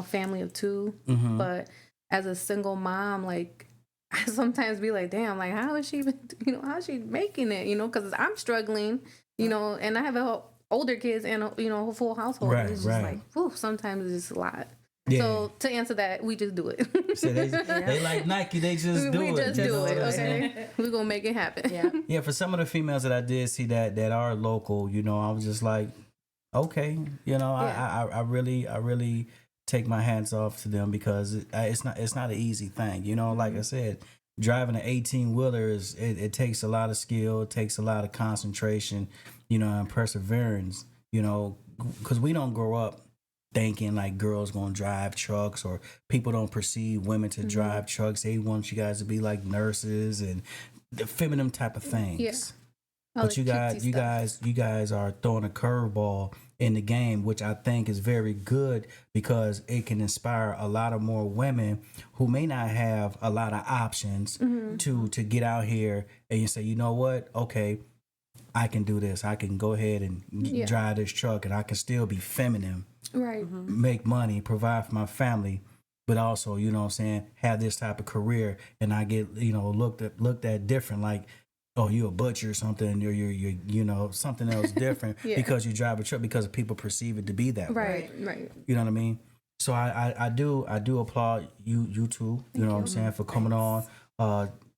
family of two, but as a single mom, like. I sometimes be like, damn, like how is she even, how is she making it, because I'm struggling, and I have older kids and a full household. Right, it's just right. like, whew, sometimes it's just a lot. Yeah. So to answer that, we just do it. So they like Nike, they just do we it. just do know it, what I'm saying? okay? We're gonna make it happen. Yeah. Yeah, for some of the females that I did see that are local, I was just like, okay, I really take my hands off to them because it's not an easy thing. Like I said, driving an 18-wheeler it takes a lot of skill, it takes a lot of concentration, and perseverance, because we don't grow up thinking like girls gonna drive trucks, or people don't perceive women to drive trucks. They want you guys to be like nurses and the feminine type of things. Yeah. But you guys are throwing a curveball in the game, which I think is very good because it can inspire a lot of more women who may not have a lot of options to get out here and you say, you know what? Okay, I can do this. I can go ahead and drive this truck and I can still be feminine, Right. make money, provide for my family, but also, have this type of career and I get, looked at different, like, oh, you a butcher or something, or you're something else different because you drive a truck, because people perceive it to be that way. Right. You know what I mean? So I do applaud you two, you know what I'm saying, for coming on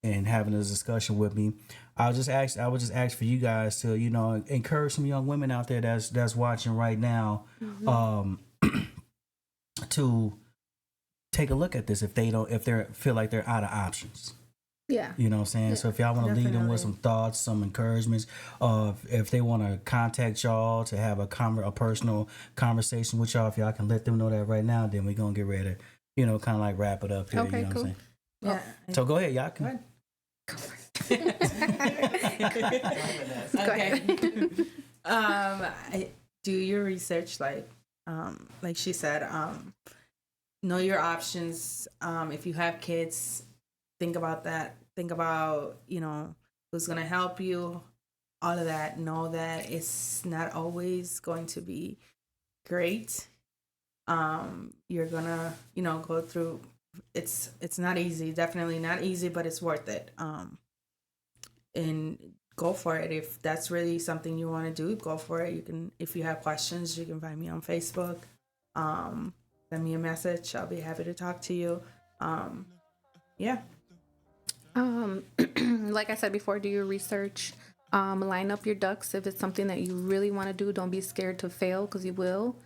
and having this discussion with me. I would just ask for you guys to, encourage some young women out there that's watching right now, to take a look at this if they feel like they're out of options. Yeah. You know what I'm saying? So if y'all want to lead them with Definitely. some thoughts, some encouragements, if they want to contact y'all to have a personal conversation with y'all, if y'all can let them know that right now, then we're going to get ready to, kind of like wrap it up here. Okay, you know cool. what I'm saying? Yeah. So go ahead, y'all can. Go ahead. Do your research, like she said, know your options. If you have kids, think about that. Think about, who's going to help you, all of that. Know that it's not always going to be great. You're going to, go through, it's not easy, definitely not easy, but it's worth it. And go for it. If that's really something you want to do, go for it. You can, if you have questions, you can find me on Facebook. Send me a message. I'll be happy to talk to you. Yeah. Like I said before, do your research. Line up your ducks. If it's something that you really want to do, don't be scared to fail, because you will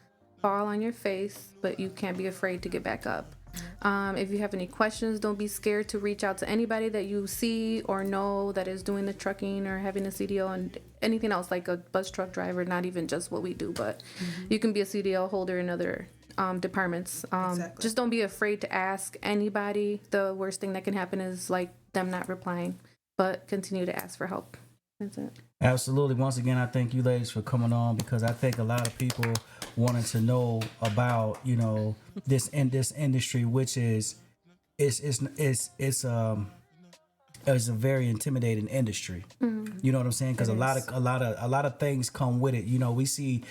fall on your face, but you can't be afraid to get back up. If you have any questions, don't be scared to reach out to anybody that you see or know that is doing the trucking or having a CDL and anything else, like a bus truck driver, not even just what we do, but you can be a CDL holder in other departments. Exactly. Just don't be afraid to ask anybody. The worst thing that can happen is like them not replying, but continue to ask for help. That's it. Absolutely. Once again, I thank you ladies for coming on, because I think a lot of people wanted to know about, this industry, which is it's is a very intimidating industry. You know what I'm saying? Because a lot of things come with it. You know, we see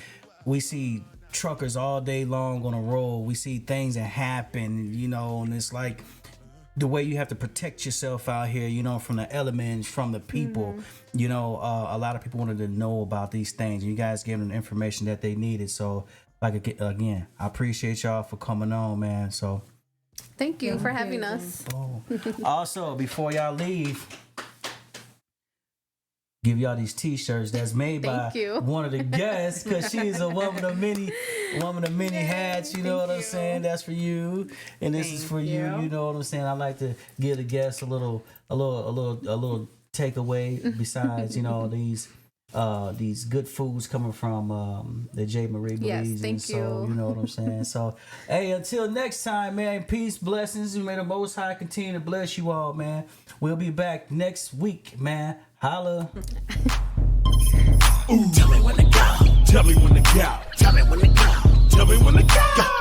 truckers all day long on a road. We see things that happen. You know, and it's like the way you have to protect yourself out here. You know, from the elements, from the people. You know, a lot of people wanted to know about these things. You guys gave them the information that they needed. So, like again, I appreciate y'all for coming on, man. So. Thank you for having us. Also, before y'all leave, give y'all these T-shirts that's made by one of the guests, because she's a woman of many hats. You know what I'm saying? That's for you, and this is for you. You know what I'm saying? I like to give the guests a little takeaway besides these good foods coming from the J. Marie Belize. Yes, thank you. So, you know what I'm saying? So, hey, until next time, man, peace, blessings, and may the Most High continue to bless you all, man. We'll be back next week, man. Holla. Ooh. Tell me when to go. Tell me when to go. Tell me when to go. Tell me when to go.